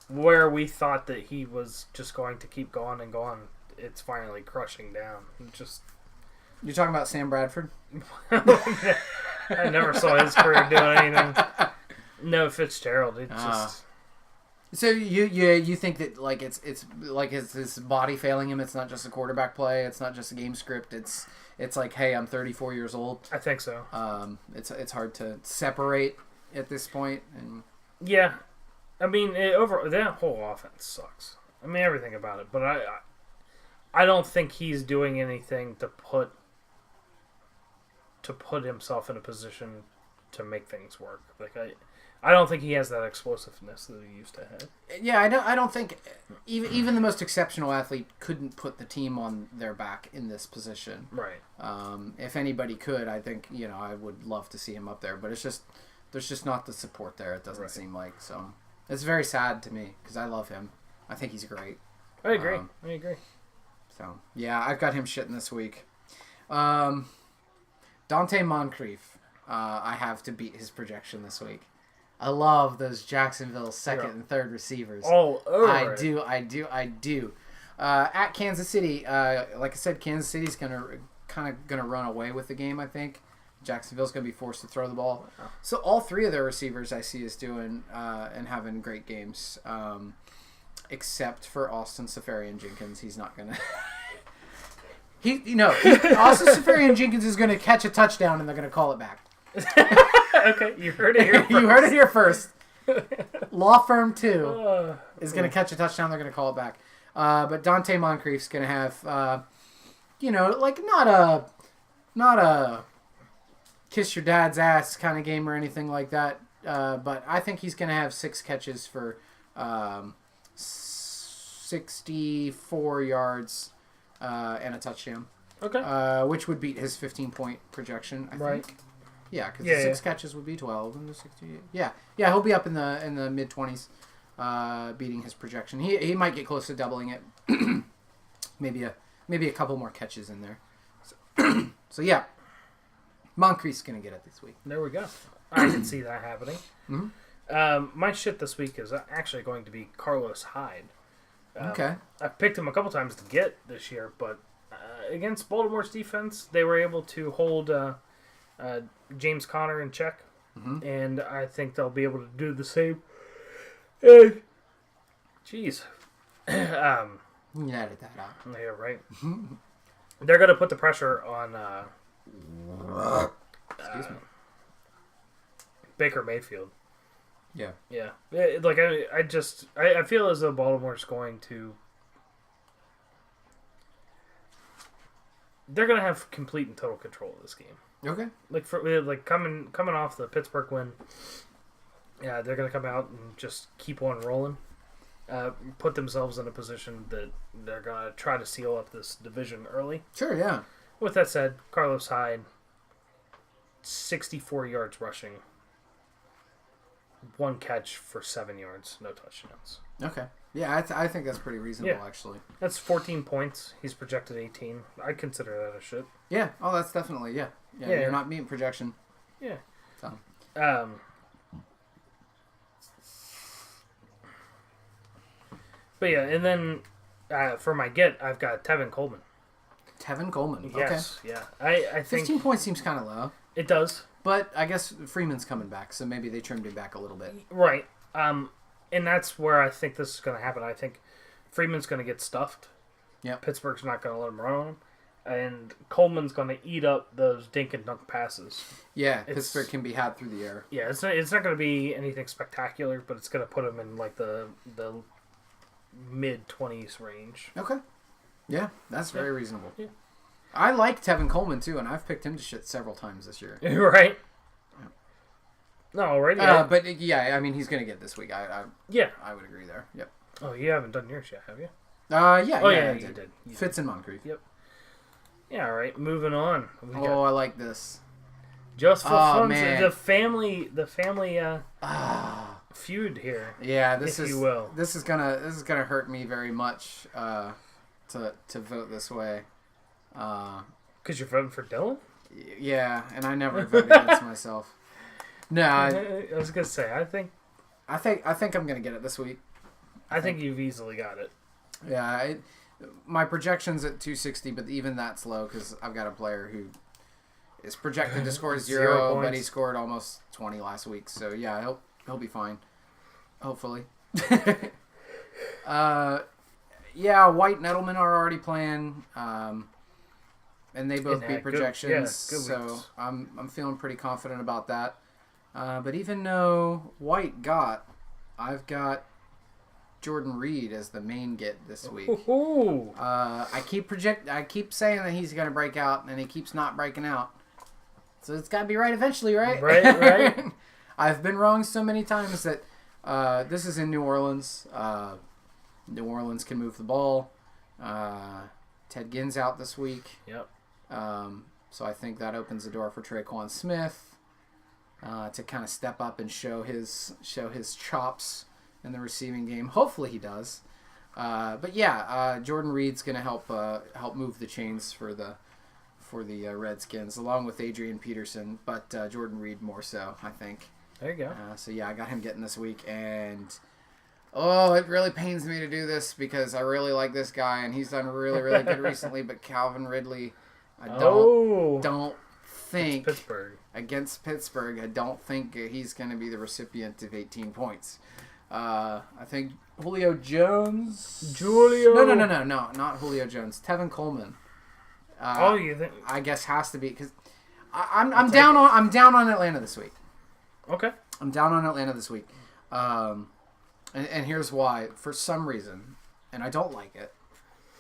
Speaker 2: where we thought that he was just going to keep going and going, it's finally crushing down.
Speaker 1: You're talking about Sam Bradford?
Speaker 2: I never saw his career doing anything. No, Fitzgerald. It's just.
Speaker 1: So you think that it's like his body failing him? It's not just a quarterback play. It's not just a game script. It's like, hey, I'm 34 years old.
Speaker 2: I think so.
Speaker 1: It's hard to separate at this point. And
Speaker 2: yeah. I mean, that whole offense sucks. I mean, everything about it. But I don't think he's doing anything to put himself in a position to make things work. I don't think he has that explosiveness that he used to have.
Speaker 1: Yeah, I don't think even the most exceptional athlete couldn't put the team on their back in this position.
Speaker 2: Right.
Speaker 1: If anybody could, I think I would love to see him up there. But there's just not the support there. It doesn't seem like so. It's very sad to me because I love him. I think he's great.
Speaker 2: I agree. I agree.
Speaker 1: So, yeah, I've got him shitting this week. Dante Moncrief, I have to beat his projection this week. I love those Jacksonville second and third receivers.
Speaker 2: All over.
Speaker 1: I do. At Kansas City, like I said, Kansas City's going to kind of going to run away with the game, I think. Jacksonville's going to be forced to throw the ball. So all three of their receivers I see is doing and having great games, except for Austin Seferian-Jenkins. He's not going to... Austin Seferian-Jenkins is going to catch a touchdown and they're going to call it back.
Speaker 2: Okay, you heard it here first.
Speaker 1: You heard it here first. Law Firm 2 is going to catch a touchdown. They're going to call it back. But Dante Moncrief's going to have, not a kiss your dad's ass kind of game or anything like that. But I think he's going to have 6 catches for 64 yards and a touchdown.
Speaker 2: Okay.
Speaker 1: Which would beat his 15-point projection, I think. Yeah, because the 6 catches would be 12 and the 68. Yeah, he'll be up in the mid-20s, beating his projection. He might get close to doubling it. maybe a couple more catches in there. So yeah, Moncrief's gonna get it this week.
Speaker 2: There we go. I can see that happening.
Speaker 1: Mm-hmm.
Speaker 2: My shit this week is actually going to be Carlos Hyde.
Speaker 1: Okay.
Speaker 2: I've picked him a couple times to get this year, but against Baltimore's defense, they were able to hold James Conner in check, and I think they'll be able to do the same. Jeez.
Speaker 1: You can edit that out.
Speaker 2: Yeah, right. They're going to put the pressure on
Speaker 1: Excuse me.
Speaker 2: Baker Mayfield.
Speaker 1: Yeah.
Speaker 2: Yeah. Like, I feel as though Baltimore's going to... They're going to have complete and total control of this game.
Speaker 1: Okay.
Speaker 2: Like coming off the Pittsburgh win, yeah, they're going to come out and just keep on rolling. Put themselves in a position that they're going to try to seal up this division early.
Speaker 1: Sure, yeah.
Speaker 2: With that said, Carlos Hyde, 64 yards rushing, 1 catch for 7 yards, no touchdowns.
Speaker 1: Okay. Yeah, I think that's pretty reasonable, actually.
Speaker 2: That's 14 points. He's projected 18. I consider that a shit.
Speaker 1: Yeah. Oh, that's definitely, yeah. You're not meeting projection.
Speaker 2: Yeah.
Speaker 1: So.
Speaker 2: But yeah, and then for my get, I've got Tevin Coleman.
Speaker 1: Tevin Coleman.
Speaker 2: Yes,
Speaker 1: okay.
Speaker 2: Yeah. I think
Speaker 1: 15 points seems kind of low.
Speaker 2: It does.
Speaker 1: But I guess Freeman's coming back, so maybe they trimmed him back a little bit.
Speaker 2: Right. And that's where I think this is going to happen. I think Freeman's going to get stuffed.
Speaker 1: Yeah.
Speaker 2: Pittsburgh's not going to let him run on him. And Coleman's going to eat up those dink and dunk passes.
Speaker 1: Yeah, Pittsburgh can be had through the air.
Speaker 2: Yeah, it's not going to be anything spectacular, but it's going to put him in like the mid-20s range.
Speaker 1: Okay. Yeah, that's very reasonable.
Speaker 2: Yeah.
Speaker 1: I like Tevin Coleman, too, and I've picked him to shit several times this year.
Speaker 2: Right. No, already.
Speaker 1: But, yeah, I mean, he's going to get this week. I would agree there. Yep.
Speaker 2: Oh, you haven't done yours yet, have you?
Speaker 1: Yeah.
Speaker 2: Oh,
Speaker 1: yeah,
Speaker 2: you did.
Speaker 1: Fitz and Moncrief.
Speaker 2: Yep. Yeah, all right. Moving on.
Speaker 1: I like this.
Speaker 2: Just for fun, the family feud here.
Speaker 1: Yeah, this
Speaker 2: is
Speaker 1: gonna hurt me very much to vote this way.
Speaker 2: Because you're voting for Dylan?
Speaker 1: Yeah, and I never vote against myself. No,
Speaker 2: I was gonna say I think
Speaker 1: I'm gonna get it this week.
Speaker 2: I think you've easily got it.
Speaker 1: Yeah, my projection's at 260, but even that's low because I've got a player who is projected to score 0, but he scored almost 20 last week. So yeah, he'll be fine. Hopefully. Yeah, White and Edelman are already playing, and they both beat projections. Good so I'm feeling pretty confident about that. But even though White I've got Jordan Reed as the main get this week. I keep saying that he's going to break out, and he keeps not breaking out. So it's got to be right eventually, right?
Speaker 2: Right.
Speaker 1: I've been wrong so many times that this is in New Orleans. New Orleans can move the ball. Ted Ginn's out this week.
Speaker 2: Yep.
Speaker 1: So I think that opens the door for Traquan Smith to kind of step up and show his chops in the receiving game. Hopefully he does. But yeah, Jordan Reed's going to help move the chains for the Redskins, along with Adrian Peterson, but Jordan Reed more so, I think.
Speaker 2: There you go.
Speaker 1: So yeah, I got him getting this week, and it really pains me to do this because I really like this guy, and he's done really, really good recently, but Calvin Ridley I don't think
Speaker 2: it's Pittsburgh.
Speaker 1: Against Pittsburgh, I don't think he's going to be the recipient of 18 points. I think Julio Jones. No, not Julio Jones. Tevin Coleman.
Speaker 2: You think?
Speaker 1: I guess has to be because I'm down on Atlanta this week.
Speaker 2: Okay.
Speaker 1: I'm down on Atlanta this week, and here's why. For some reason, and I don't like it,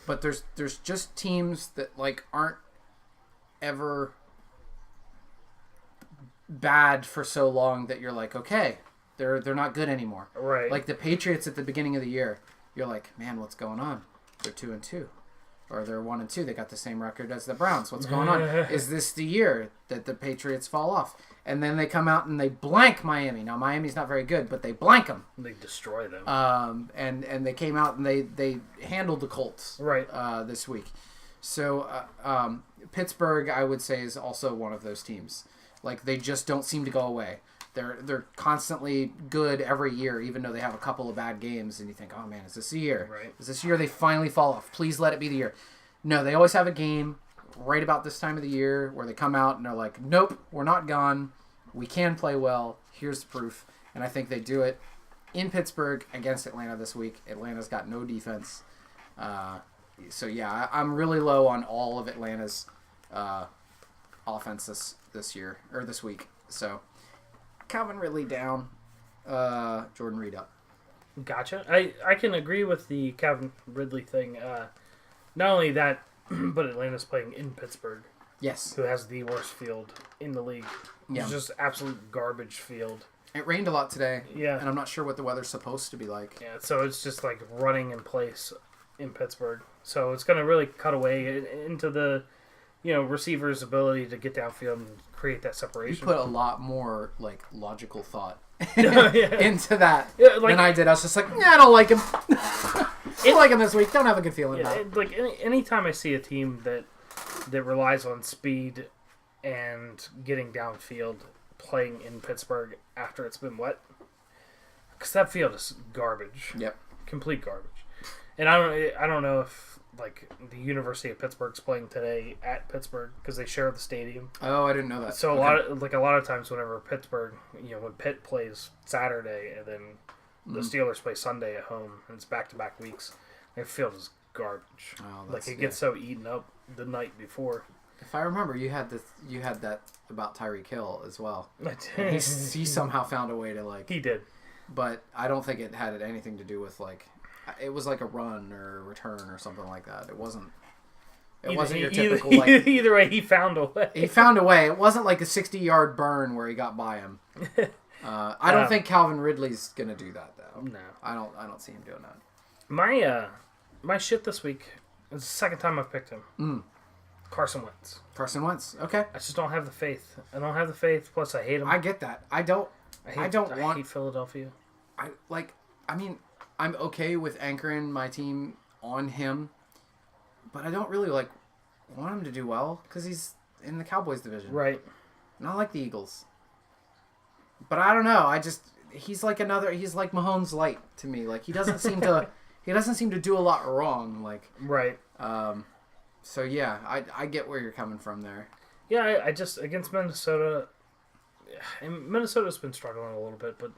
Speaker 1: but there's just teams that like aren't ever bad for so long that you're like, okay, they're not good anymore.
Speaker 2: Right.
Speaker 1: Like the Patriots at the beginning of the year, you're like, man, what's going on? They're 2-2. Or they're 1-2. They got the same record as the Browns. What's going on? Is this the year that the Patriots fall off? And then they come out and they blank Miami. Now Miami's not very good, but they blank them.
Speaker 2: They destroy them.
Speaker 1: And they came out and they handled the Colts.
Speaker 2: Right.
Speaker 1: This week. So Pittsburgh, I would say, is also one of those teams. Like they just don't seem to go away. They're constantly good every year, even though they have a couple of bad games. And you think, oh man, is this the year?
Speaker 2: Right.
Speaker 1: Is this the year they finally fall off? Please let it be the year. No, they always have a game right about this time of the year where they come out and they're like, nope, we're not gone. We can play well. Here's the proof. And I think they do it in Pittsburgh against Atlanta this week. Atlanta's got no defense. So yeah, I'm really low on all of Atlanta's offense this year or this week. So Calvin Ridley down, Jordan Reed up.
Speaker 2: Gotcha. I can agree with the Calvin Ridley thing. Not only that, but Atlanta's playing in Pittsburgh.
Speaker 1: Yes.
Speaker 2: Who has the worst field in the league.
Speaker 1: Yeah.
Speaker 2: It's just absolute garbage field.
Speaker 1: It rained a lot today.
Speaker 2: Yeah.
Speaker 1: And I'm not sure what the weather's supposed to be like.
Speaker 2: Yeah, so it's just like running in place in Pittsburgh. So it's going to really cut away into the, receiver's ability to get downfield and create that separation.
Speaker 1: You put a lot more like logical thought into that than I did. I was just like, I don't like him. I don't like him this week. Don't have a good feeling about it.
Speaker 2: Like anytime I see a team that relies on speed and getting downfield playing in Pittsburgh after it's been wet, because that field is garbage.
Speaker 1: Yep,
Speaker 2: complete garbage. And I don't know if like the University of Pittsburgh's playing today at Pittsburgh because they share the stadium.
Speaker 1: Oh, I didn't know that.
Speaker 2: So a lot of times whenever Pittsburgh, when Pitt plays Saturday and then the Steelers play Sunday at home and it's back-to-back weeks, their field is garbage.
Speaker 1: Oh,
Speaker 2: like it gets so eaten up the night before.
Speaker 1: If I remember, you had that about Tyreek Hill as well. He somehow found a way to like.
Speaker 2: He did,
Speaker 1: but I don't think it had anything to do with like. It was like a run or a return or something like that. It wasn't. It wasn't your typical like.
Speaker 2: Either way, he found a way.
Speaker 1: He found a way. It wasn't like a 60-yard burn where he got by him. I don't think Calvin Ridley's gonna do that though.
Speaker 2: No,
Speaker 1: I don't see him doing that.
Speaker 2: My shit this week is the second time I've picked him. Carson Wentz.
Speaker 1: Carson Wentz. Okay.
Speaker 2: I just don't have the faith. I don't have the faith. Plus, I hate him.
Speaker 1: I get that. I hate
Speaker 2: Philadelphia.
Speaker 1: I'm okay with anchoring my team on him, but I don't really want him to do well because he's in the Cowboys division.
Speaker 2: Right.
Speaker 1: Not like the Eagles. But I don't know. He's like Mahomes light to me. Like he doesn't seem to do a lot wrong. Like
Speaker 2: right.
Speaker 1: So yeah, I get where you're coming from there.
Speaker 2: Yeah, I just against Minnesota. And Minnesota's been struggling a little bit, but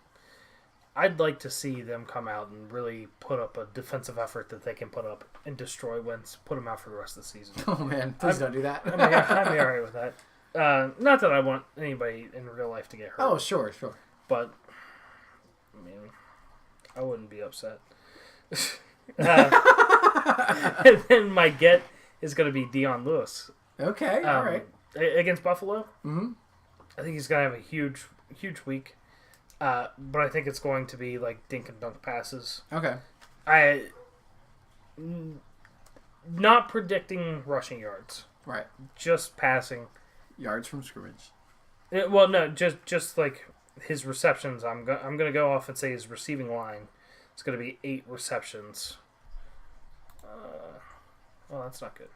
Speaker 2: I'd like to see them come out and really put up a defensive effort that they can put up and destroy Wentz, put him out for the rest of the season.
Speaker 1: Oh man, please don't do that.
Speaker 2: I'd be alright with that. Not that I want anybody in real life to get hurt.
Speaker 1: Oh, sure.
Speaker 2: But, I mean, I wouldn't be upset. And then my get is going to be Dion Lewis.
Speaker 1: Okay, all right.
Speaker 2: Against Buffalo.
Speaker 1: Mm-hmm.
Speaker 2: I think he's going to have a huge, huge week. But I think it's going to be like dink and dunk passes.
Speaker 1: Okay.
Speaker 2: Not predicting rushing yards.
Speaker 1: Right.
Speaker 2: Just passing.
Speaker 1: Yards from scrimmage.
Speaker 2: Well, no, just like his receptions. I'm going to go off and say his receiving line. It's going to be 8 receptions. Well, that's not good.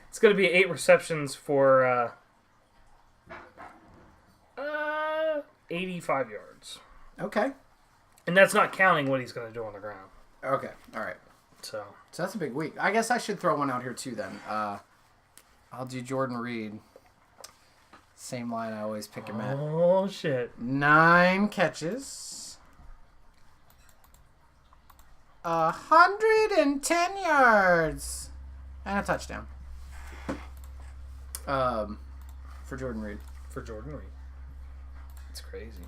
Speaker 2: It's going to be 8 receptions for 85 yards.
Speaker 1: Okay.
Speaker 2: And that's not counting what he's going to do on the ground.
Speaker 1: Okay. All right.
Speaker 2: So
Speaker 1: that's a big week. I guess I should throw one out here too then. I'll do Jordan Reed. Same line I always pick him at.
Speaker 2: Oh, shit.
Speaker 1: 9 catches. 110 yards. And a touchdown. For Jordan Reed.
Speaker 2: For Jordan Reed. It's crazy.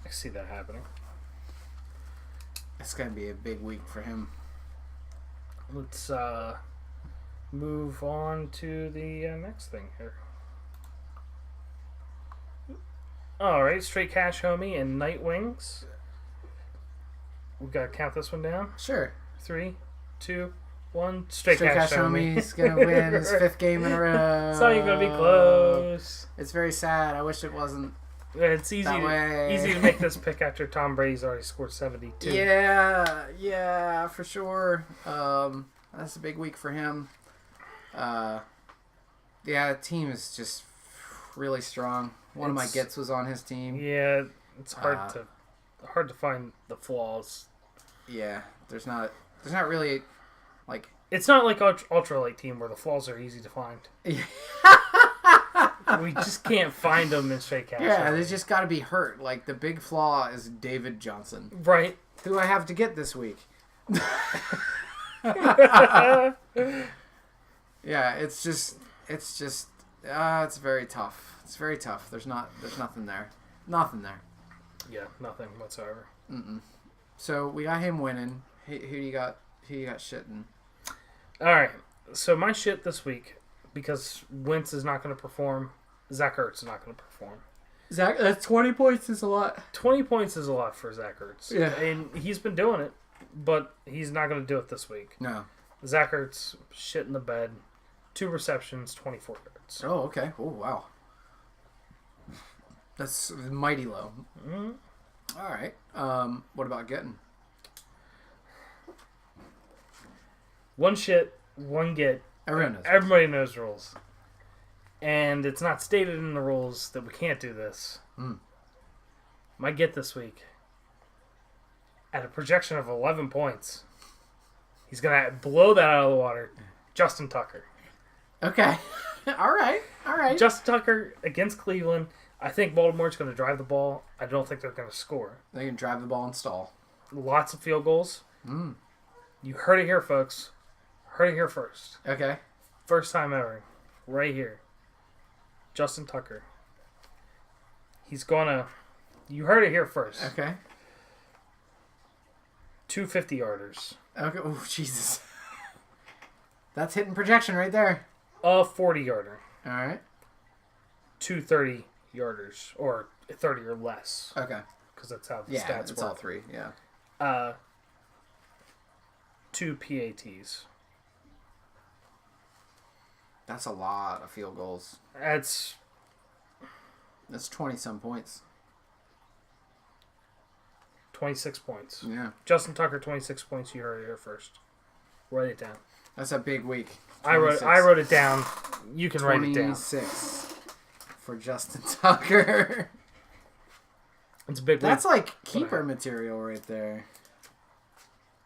Speaker 2: I see that happening.
Speaker 1: It's going to be a big week for him.
Speaker 2: Let's move on to the next thing here. Alright, Straight Cash Homie and Night Wings. We got to count this one down.
Speaker 1: Sure.
Speaker 2: 3, 2, 1. Straight
Speaker 1: Cash
Speaker 2: Homie.
Speaker 1: Homie's going to win his 5th game in a row.
Speaker 2: It's not even going to be close.
Speaker 1: It's very sad. I wish it wasn't.
Speaker 2: It's easy to make this pick after Tom Brady's already scored 72.
Speaker 1: Yeah, for sure. That's a big week for him. The team is just really strong. One of my gets was on his team.
Speaker 2: Yeah, it's hard to find the flaws.
Speaker 1: Yeah, there's not really like.
Speaker 2: It's not like ultralight team where the flaws are easy to find. We just can't find them in Straight Cash.
Speaker 1: Yeah, they just got to be hurt. Like the big flaw is David Johnson,
Speaker 2: right?
Speaker 1: Who I have to get this week. Yeah, it's very tough. It's very tough. There's nothing there. Nothing there.
Speaker 2: Yeah, nothing whatsoever.
Speaker 1: Mm-mm. So we got him winning. Who you got shitting?
Speaker 2: All right. So my shit this week, because Wentz is not going to perform, Zach Ertz is not going to perform.
Speaker 1: Zach, that's 20 points is a lot.
Speaker 2: 20 points is a lot for Zach Ertz.
Speaker 1: Yeah.
Speaker 2: And he's been doing it, but he's not going to do it this week.
Speaker 1: No.
Speaker 2: Zach Ertz, shit in the bed. 2 receptions, 24 yards.
Speaker 1: Oh, okay. Oh, wow. That's mighty low.
Speaker 2: Mm-hmm.
Speaker 1: All right. What about getting?
Speaker 2: One shit, one get. Everybody knows rules. And it's not stated in the rules that we can't do this. My get this week, at a projection of 11 points, he's going to blow that out of the water. Justin Tucker.
Speaker 1: Okay. All right.
Speaker 2: Justin Tucker against Cleveland. I think Baltimore's going to drive the ball. I don't think they're going to score.
Speaker 1: They can drive the ball and stall.
Speaker 2: Lots of field goals. You heard it here, folks. Heard it here first.
Speaker 1: Okay.
Speaker 2: First time ever. Right here. Justin Tucker. He's going to... You heard it here first.
Speaker 1: Okay.
Speaker 2: 2 50-yarders.
Speaker 1: Okay. Oh, Jesus. That's hitting projection right there.
Speaker 2: A 40-yarder.
Speaker 1: All right.
Speaker 2: 2 30-yarders. Or 30 or less.
Speaker 1: Okay.
Speaker 2: Because that's how the stats work.
Speaker 1: Yeah, it's all 3. Yeah.
Speaker 2: 2 PATs.
Speaker 1: That's a lot of field goals.
Speaker 2: That's
Speaker 1: 20-some points.
Speaker 2: 26 points.
Speaker 1: Yeah.
Speaker 2: Justin Tucker, 26 points. You heard it here first. Write it down.
Speaker 1: That's a big week.
Speaker 2: 26. I wrote it down. You can write it down.
Speaker 1: 26 for Justin Tucker.
Speaker 2: It's a big week.
Speaker 1: That's like keeper material right there.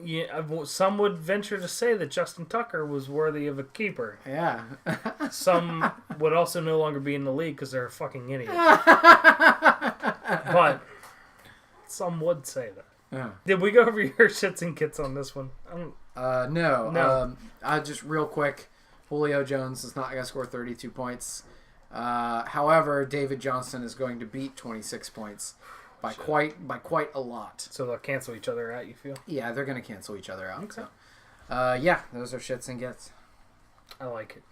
Speaker 2: Yeah, some would venture to say that Justin Tucker was worthy of a keeper.
Speaker 1: Yeah.
Speaker 2: Some would also no longer be in the league because they're a fucking idiot. But some would say that.
Speaker 1: Yeah.
Speaker 2: Did we go over your shits and kits on this one?
Speaker 1: No. Just real quick, Julio Jones is not going to score 32 points. However, David Johnson is going to beat 26 points. By quite a lot.
Speaker 2: So they'll cancel each other out, you feel?
Speaker 1: Yeah, they're going to cancel each other out.
Speaker 2: Okay.
Speaker 1: So, yeah, those are shits and gets.
Speaker 2: I like it.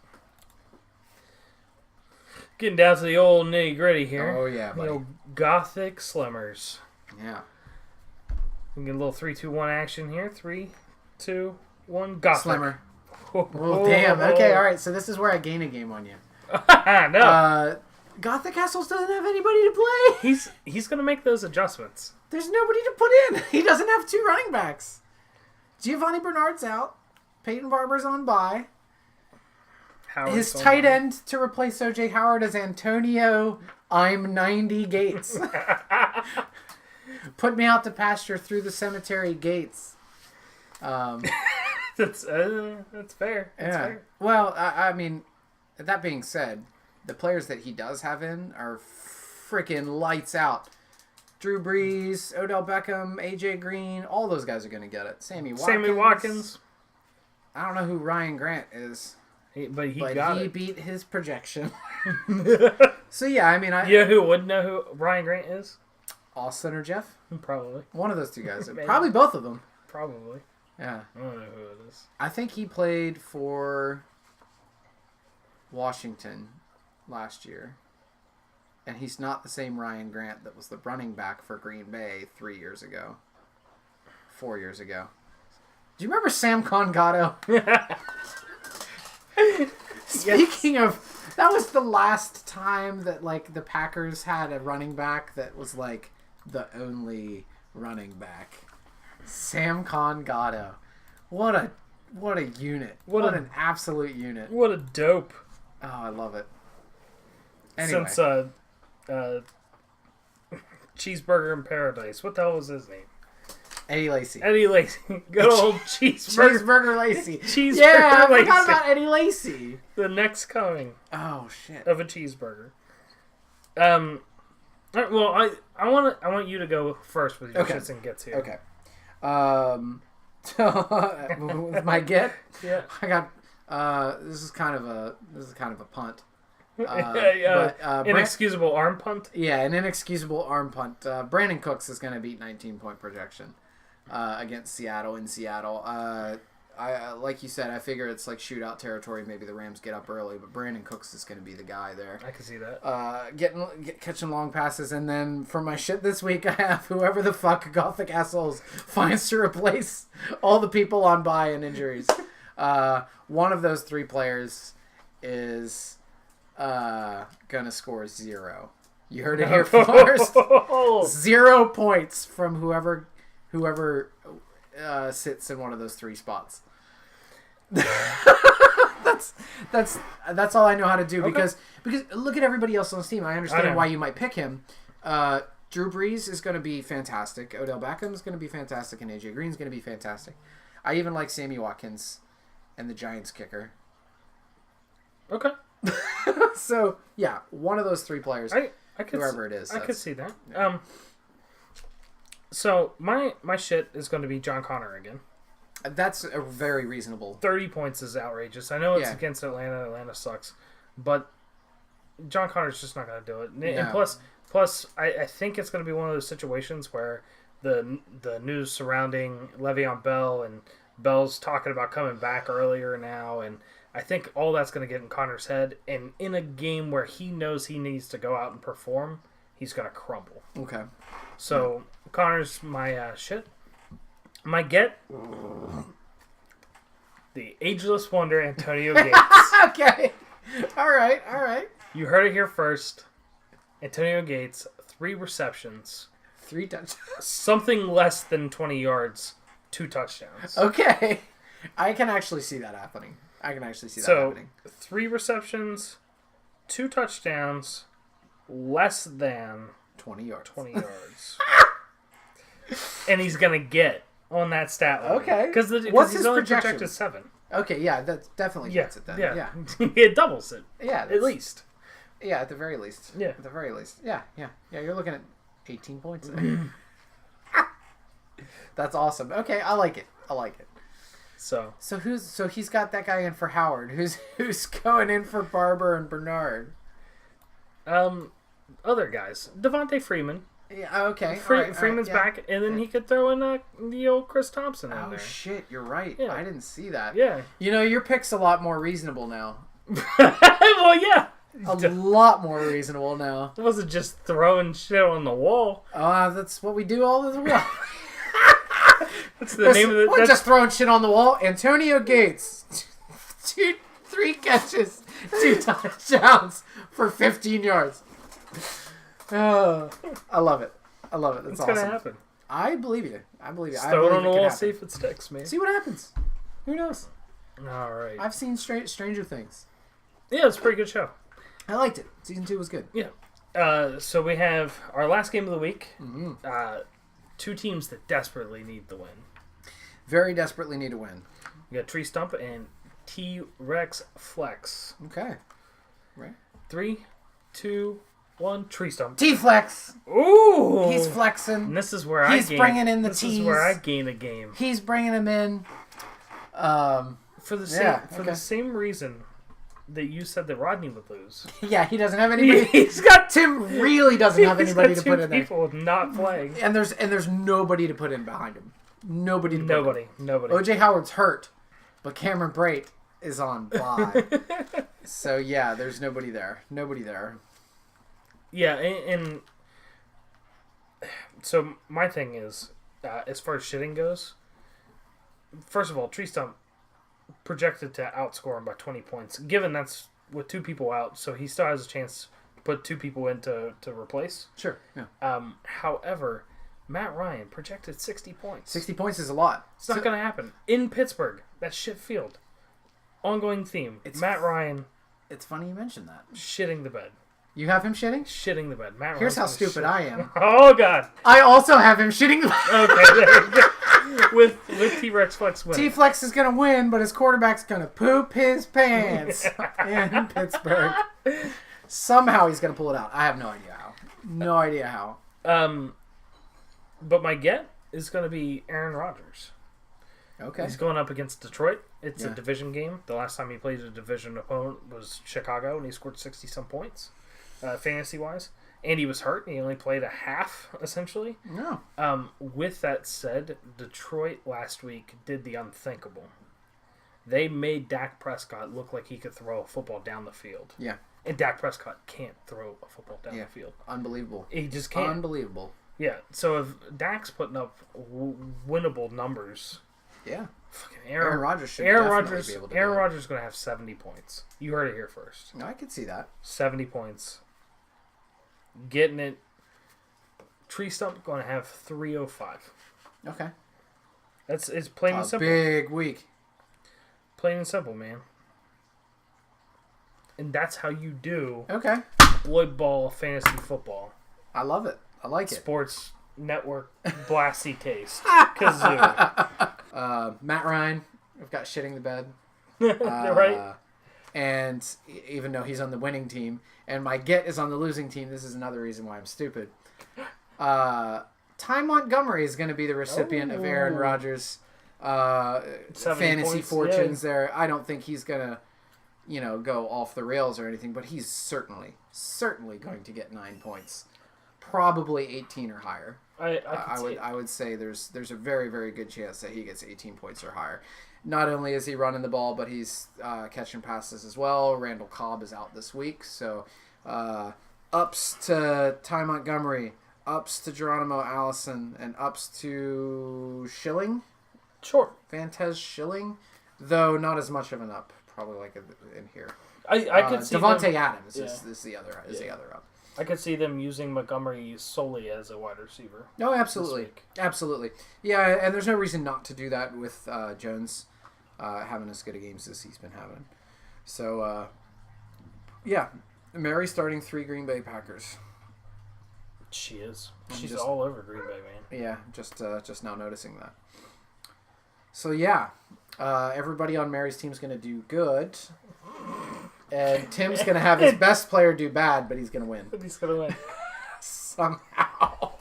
Speaker 2: Getting down to the old nitty gritty here.
Speaker 1: Oh, yeah, buddy.
Speaker 2: The old Gothic Slimmers.
Speaker 1: Yeah.
Speaker 2: We get a little 3-2-1 action here. 3, 2, 1, Gothic.
Speaker 1: Slimmer. Oh, damn. Okay, all right. So this is where I gain a game on you.
Speaker 2: No.
Speaker 1: Gothic Castles doesn't have anybody to play.
Speaker 2: He's going to make those adjustments.
Speaker 1: There's nobody to put in. He doesn't have 2 running backs. Giovanni Bernard's out. Peyton Barber's on bye. His tight end to replace O.J. Howard is Antonio I'm 90 Gates. Put me out to pasture through the cemetery gates.
Speaker 2: That's fair. That's fair.
Speaker 1: Well, I mean, that being said, the players that he does have in are freaking lights out. Drew Brees, Odell Beckham, AJ Green, all those guys are going to get it. Sammy Watkins. I don't know who Ryan Grant is.
Speaker 2: But he
Speaker 1: beat his projection. So, yeah, I mean...
Speaker 2: You know who would know who Ryan Grant is?
Speaker 1: Austin or Jeff?
Speaker 2: Probably.
Speaker 1: One of those two guys. Probably both of them.
Speaker 2: Probably.
Speaker 1: Yeah.
Speaker 2: I don't know who it is.
Speaker 1: I think he played for Washington last year. And he's not the same Ryan Grant that was the running back for Green Bay 4 years ago. Do you remember Sam Congato? Speaking of, that was the last time that like the Packers had a running back that was like the only running back. Sam Congato. What a unit. What an absolute unit.
Speaker 2: What a dope.
Speaker 1: Oh, I love it. Anyway.
Speaker 2: Since Cheeseburger in Paradise. What the hell was his name?
Speaker 1: Eddie Lacy.
Speaker 2: Good old Cheeseburger.
Speaker 1: Cheeseburger Lacy.
Speaker 2: Cheeseburger
Speaker 1: yeah, I
Speaker 2: Lacy.
Speaker 1: forgot about Eddie Lacy.
Speaker 2: The next coming.
Speaker 1: Oh shit.
Speaker 2: Of a cheeseburger. All right, well, I want you to go first with your shits and gets here.
Speaker 1: Okay. With my get,
Speaker 2: yeah,
Speaker 1: I got. This is kind of a punt.
Speaker 2: Inexcusable arm punt.
Speaker 1: Yeah, an inexcusable arm punt. Brandon Cooks is going to beat 19-point projection against Seattle in Seattle. I like you said, I figure it's like shootout territory. Maybe the Rams get up early, but Brandon Cooks is going to be the guy there.
Speaker 2: I can see that.
Speaker 1: Catching long passes, and then for my shit this week, I have whoever the fuck Gothic assholes finds to replace all the people on bye and injuries. One of those three players is gonna score 0. You heard it here first. 0 points from whoever sits in one of those three spots. that's all I know how to do because look at everybody else on this team. I understand why you might pick him. Drew Brees is going to be fantastic. Odell Beckham is going to be fantastic, and AJ Green is going to be fantastic. I even like Sammy Watkins and the Giants kicker.
Speaker 2: Okay.
Speaker 1: So yeah, one of those three players, whoever it is,
Speaker 2: I could see that. Yeah. So my shit is going to be John Connor again.
Speaker 1: That's a very reasonable.
Speaker 2: 30 points is outrageous. I know it's against Atlanta. Atlanta sucks, but John Connor's just not going to do it. No. And plus, I think it's going to be one of those situations where the news surrounding Le'Veon Bell and Bell's talking about coming back earlier now, and I think all that's going to get in Connor's head. And in a game where he knows he needs to go out and perform, he's going to crumble.
Speaker 1: Okay.
Speaker 2: So Connor's my shit. My get, the ageless wonder Antonio Gates.
Speaker 1: Okay. All right.
Speaker 2: You heard it here first. Antonio Gates, 3 receptions.
Speaker 1: 3 touchdowns.
Speaker 2: Something less than 20 yards, 2 touchdowns.
Speaker 1: Okay. I can actually see that happening.
Speaker 2: So, 3 receptions, 2 touchdowns, less than
Speaker 1: 20 yards.
Speaker 2: And he's going to get on that stat line.
Speaker 1: Okay.
Speaker 2: Because he's only projected 7.
Speaker 1: Okay, yeah, that definitely gets it then. Yeah.
Speaker 2: It doubles it.
Speaker 1: Yeah.
Speaker 2: At least.
Speaker 1: Yeah, at the very least.
Speaker 2: Yeah.
Speaker 1: At the very least. Yeah, you're looking at 18 points there. That's awesome. Okay, I like it. So he's got that guy in for Howard. Who's going in for Barber and Bernard?
Speaker 2: Other guys. Devontae Freeman.
Speaker 1: Yeah, okay.
Speaker 2: Freeman's back, and then he could throw in the old Chris Thompson in there.
Speaker 1: Oh, shit, you're right.
Speaker 2: Yeah.
Speaker 1: I didn't see that.
Speaker 2: Yeah.
Speaker 1: You know, your pick's a lot more reasonable now.
Speaker 2: Well, yeah.
Speaker 1: A lot more reasonable now.
Speaker 2: It wasn't just throwing shit on the wall.
Speaker 1: That's what we do all the time.
Speaker 2: That's the name of the...
Speaker 1: We're just throwing shit on the wall. Antonio Gates. 3 catches, 2 touchdowns for 15 yards. Oh, I love it. That's awesome. It's going to happen. I believe you.
Speaker 2: Throw it on the wall, see if it sticks, man.
Speaker 1: See what happens. Who knows?
Speaker 2: All right.
Speaker 1: I've seen Stranger Things.
Speaker 2: Yeah, it's a pretty good show.
Speaker 1: I liked it. Season 2 was good.
Speaker 2: Yeah. So we have our last game of the week.
Speaker 1: Mm-hmm.
Speaker 2: 2 teams that desperately need the win.
Speaker 1: Very desperately need a win.
Speaker 2: We got Tree Stump and T-Rex Flex.
Speaker 1: Okay. Right.
Speaker 2: 3, 2, 1. Tree Stump.
Speaker 1: T-Flex.
Speaker 2: Ooh.
Speaker 1: He's flexing.
Speaker 2: And this is where
Speaker 1: He's bringing in the
Speaker 2: This
Speaker 1: T's.
Speaker 2: is where I gain a game.
Speaker 1: He's bringing him in.
Speaker 2: For the same reason that you said that Rodney would lose.
Speaker 1: Yeah, he doesn't have anybody. Tim really doesn't have anybody to put in there.
Speaker 2: People not playing.
Speaker 1: And there's nobody to put in behind him. Nobody. OJ Howard's hurt, but Cameron Brate is on bye. So yeah, there's nobody there.
Speaker 2: Yeah, and so my thing is, as far as shitting goes, first of all, Tree Stump projected to outscore him by 20 points. Given that's with 2 people out, so he still has a chance to put 2 people in to replace.
Speaker 1: Sure. Yeah.
Speaker 2: However, Matt Ryan projected 60 points.
Speaker 1: 60 points is a lot.
Speaker 2: It's not going to happen. In Pittsburgh, that shit field. Ongoing theme. Matt Ryan.
Speaker 1: It's funny you mentioned that.
Speaker 2: Shitting the bed.
Speaker 1: You have him shitting?
Speaker 2: Shitting the bed. Matt
Speaker 1: Here's how stupid I am.
Speaker 2: Oh, God.
Speaker 1: I also have him shitting the bed.
Speaker 2: Okay, there you go. With T-Rex Flex winning.
Speaker 1: T-Flex is going to win, but his quarterback's going to poop his pants in Pittsburgh. Somehow he's going to pull it out. I have no idea how.
Speaker 2: But my get is going to be Aaron Rodgers.
Speaker 1: Okay.
Speaker 2: He's going up against Detroit. It's a division game. The last time he played a division opponent was Chicago, and he scored 60-some points, fantasy-wise. And he was hurt. He only played a half, essentially.
Speaker 1: No.
Speaker 2: With that said, Detroit last week did the unthinkable. They made Dak Prescott look like he could throw a football down the field.
Speaker 1: Yeah.
Speaker 2: And Dak Prescott can't throw a football down the field.
Speaker 1: Unbelievable.
Speaker 2: He just can't.
Speaker 1: Unbelievable.
Speaker 2: Yeah. So if Dak's putting up winnable numbers...
Speaker 1: Yeah.
Speaker 2: Fucking
Speaker 1: Aaron Rodgers should definitely be able to
Speaker 2: Aaron Rodgers is going to have 70 points. You heard it here first.
Speaker 1: No, I could see that.
Speaker 2: 70 points. Getting it. Tree Stump going to have 305.
Speaker 1: Okay.
Speaker 2: It's plain and simple.
Speaker 1: Big week.
Speaker 2: Plain and simple, man. And that's how you do Lloyd Ball fantasy football.
Speaker 1: I love it. I like
Speaker 2: Sports Network blasty taste. Kazoo.
Speaker 1: Matt Ryan, I've got shitting the bed.
Speaker 2: Right?
Speaker 1: And even though he's on the winning team, and my get is on the losing team, this is another reason why I'm stupid. Ty Montgomery is going to be the recipient of Aaron Rodgers' fantasy fortunes there. I don't think he's going to, go off the rails or anything, but he's certainly going to get 9 points. Probably 18 or higher. I would say there's a very, very good chance that he gets 18 points or higher. Not only is he running the ball, but he's catching passes as well. Randall Cobb is out this week, so ups to Ty Montgomery, ups to Geronimo Allison, and ups to Schilling.
Speaker 2: Sure.
Speaker 1: Fantez Schilling, though not as much of an up, probably like in here.
Speaker 2: I could see
Speaker 1: Devontae Adams is the other up.
Speaker 2: I could see them using Montgomery solely as a wide receiver.
Speaker 1: No, absolutely. Absolutely. Yeah, and there's no reason not to do that with Jones having as good a games as he's been having. So, Mary starting 3 Green Bay Packers.
Speaker 2: She is. She's all over Green Bay, man.
Speaker 1: Yeah, just now noticing that. So, everybody on Mary's team's going to do good. And Tim's going to have his best player do bad, but he's going to win.
Speaker 2: He's going to win.
Speaker 1: Somehow.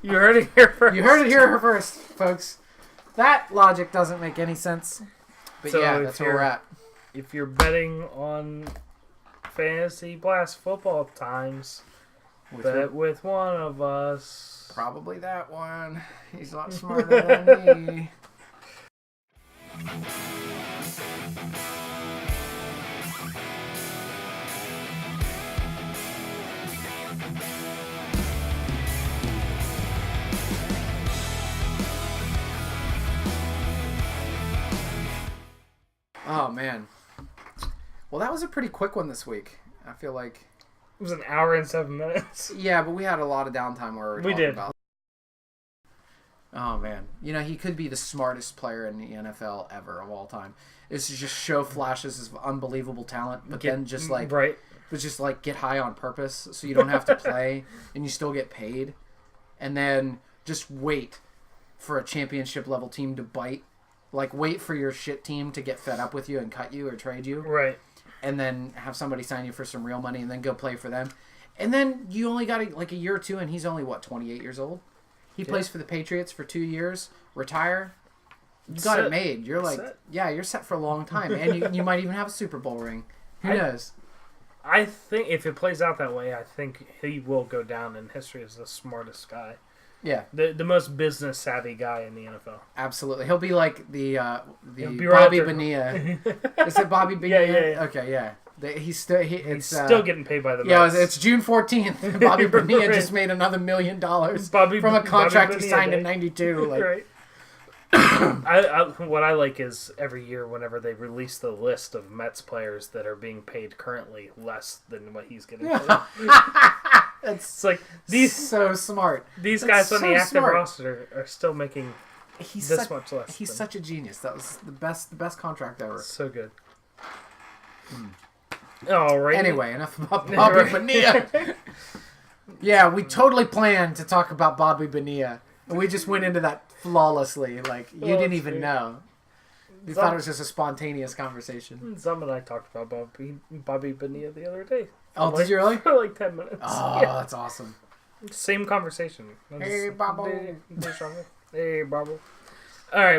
Speaker 2: You heard it here first.
Speaker 1: You heard it here first, folks. That logic doesn't make any sense. But
Speaker 2: so
Speaker 1: that's where we're at.
Speaker 2: If you're betting on Fantasy Blast football times, bet with one of us.
Speaker 1: Probably that one. He's a lot smarter than me. Oh, man. Well, that was a pretty quick one this week. I feel like...
Speaker 2: It was an hour and 7 minutes.
Speaker 1: Yeah, but we had a lot of downtime where we did. About... Oh, man. He could be the smartest player in the NFL ever of all time. It's to just show flashes of unbelievable talent, but then just like...
Speaker 2: Right.
Speaker 1: But just like get high on purpose so you don't have to play and you still get paid. And then just wait for a championship level team to bite. Like, wait for your shit team to get fed up with you and cut you or trade you.
Speaker 2: Right.
Speaker 1: And then have somebody sign you for some real money and then go play for them. And then you only got like a year or two, and he's only, 28 years old? He plays for the Patriots for 2 years, retire. You got it made. You're like, you're set for a long time. And you might even have a Super Bowl ring. Who knows?
Speaker 2: I think if it plays out that way, I think he will go down in history as the smartest guy.
Speaker 1: Yeah.
Speaker 2: The most business savvy guy in the NFL.
Speaker 1: Absolutely. He'll be like the Bobby Bonilla. Is it Bobby Bonilla?
Speaker 2: Yeah.
Speaker 1: Okay, yeah. He's
Speaker 2: still getting paid by the Mets.
Speaker 1: Yeah, it's June 14th. Bobby Bonilla just made another $1 million from a contract he signed in '92. Like.
Speaker 2: Right. What I like is every year whenever they release the list of Mets players that are being paid currently less than what he's getting paid. It's like these
Speaker 1: so smart.
Speaker 2: These guys on the active roster are still making much less.
Speaker 1: He's such a genius. That was the best contract ever.
Speaker 2: So good. All right.
Speaker 1: Anyway, enough about Bobby Bonilla. Yeah, we totally planned to talk about Bobby Bonilla, and we just went into that flawlessly. Like you didn't even know. You thought it was just a spontaneous conversation.
Speaker 2: Some and I talked about Bobby Bonilla the other day.
Speaker 1: Oh, did you really?
Speaker 2: For like 10 minutes.
Speaker 1: Oh, yeah. That's awesome.
Speaker 2: Same conversation.
Speaker 1: Hey, Bobbo.
Speaker 2: Hey, Bobbo. All right.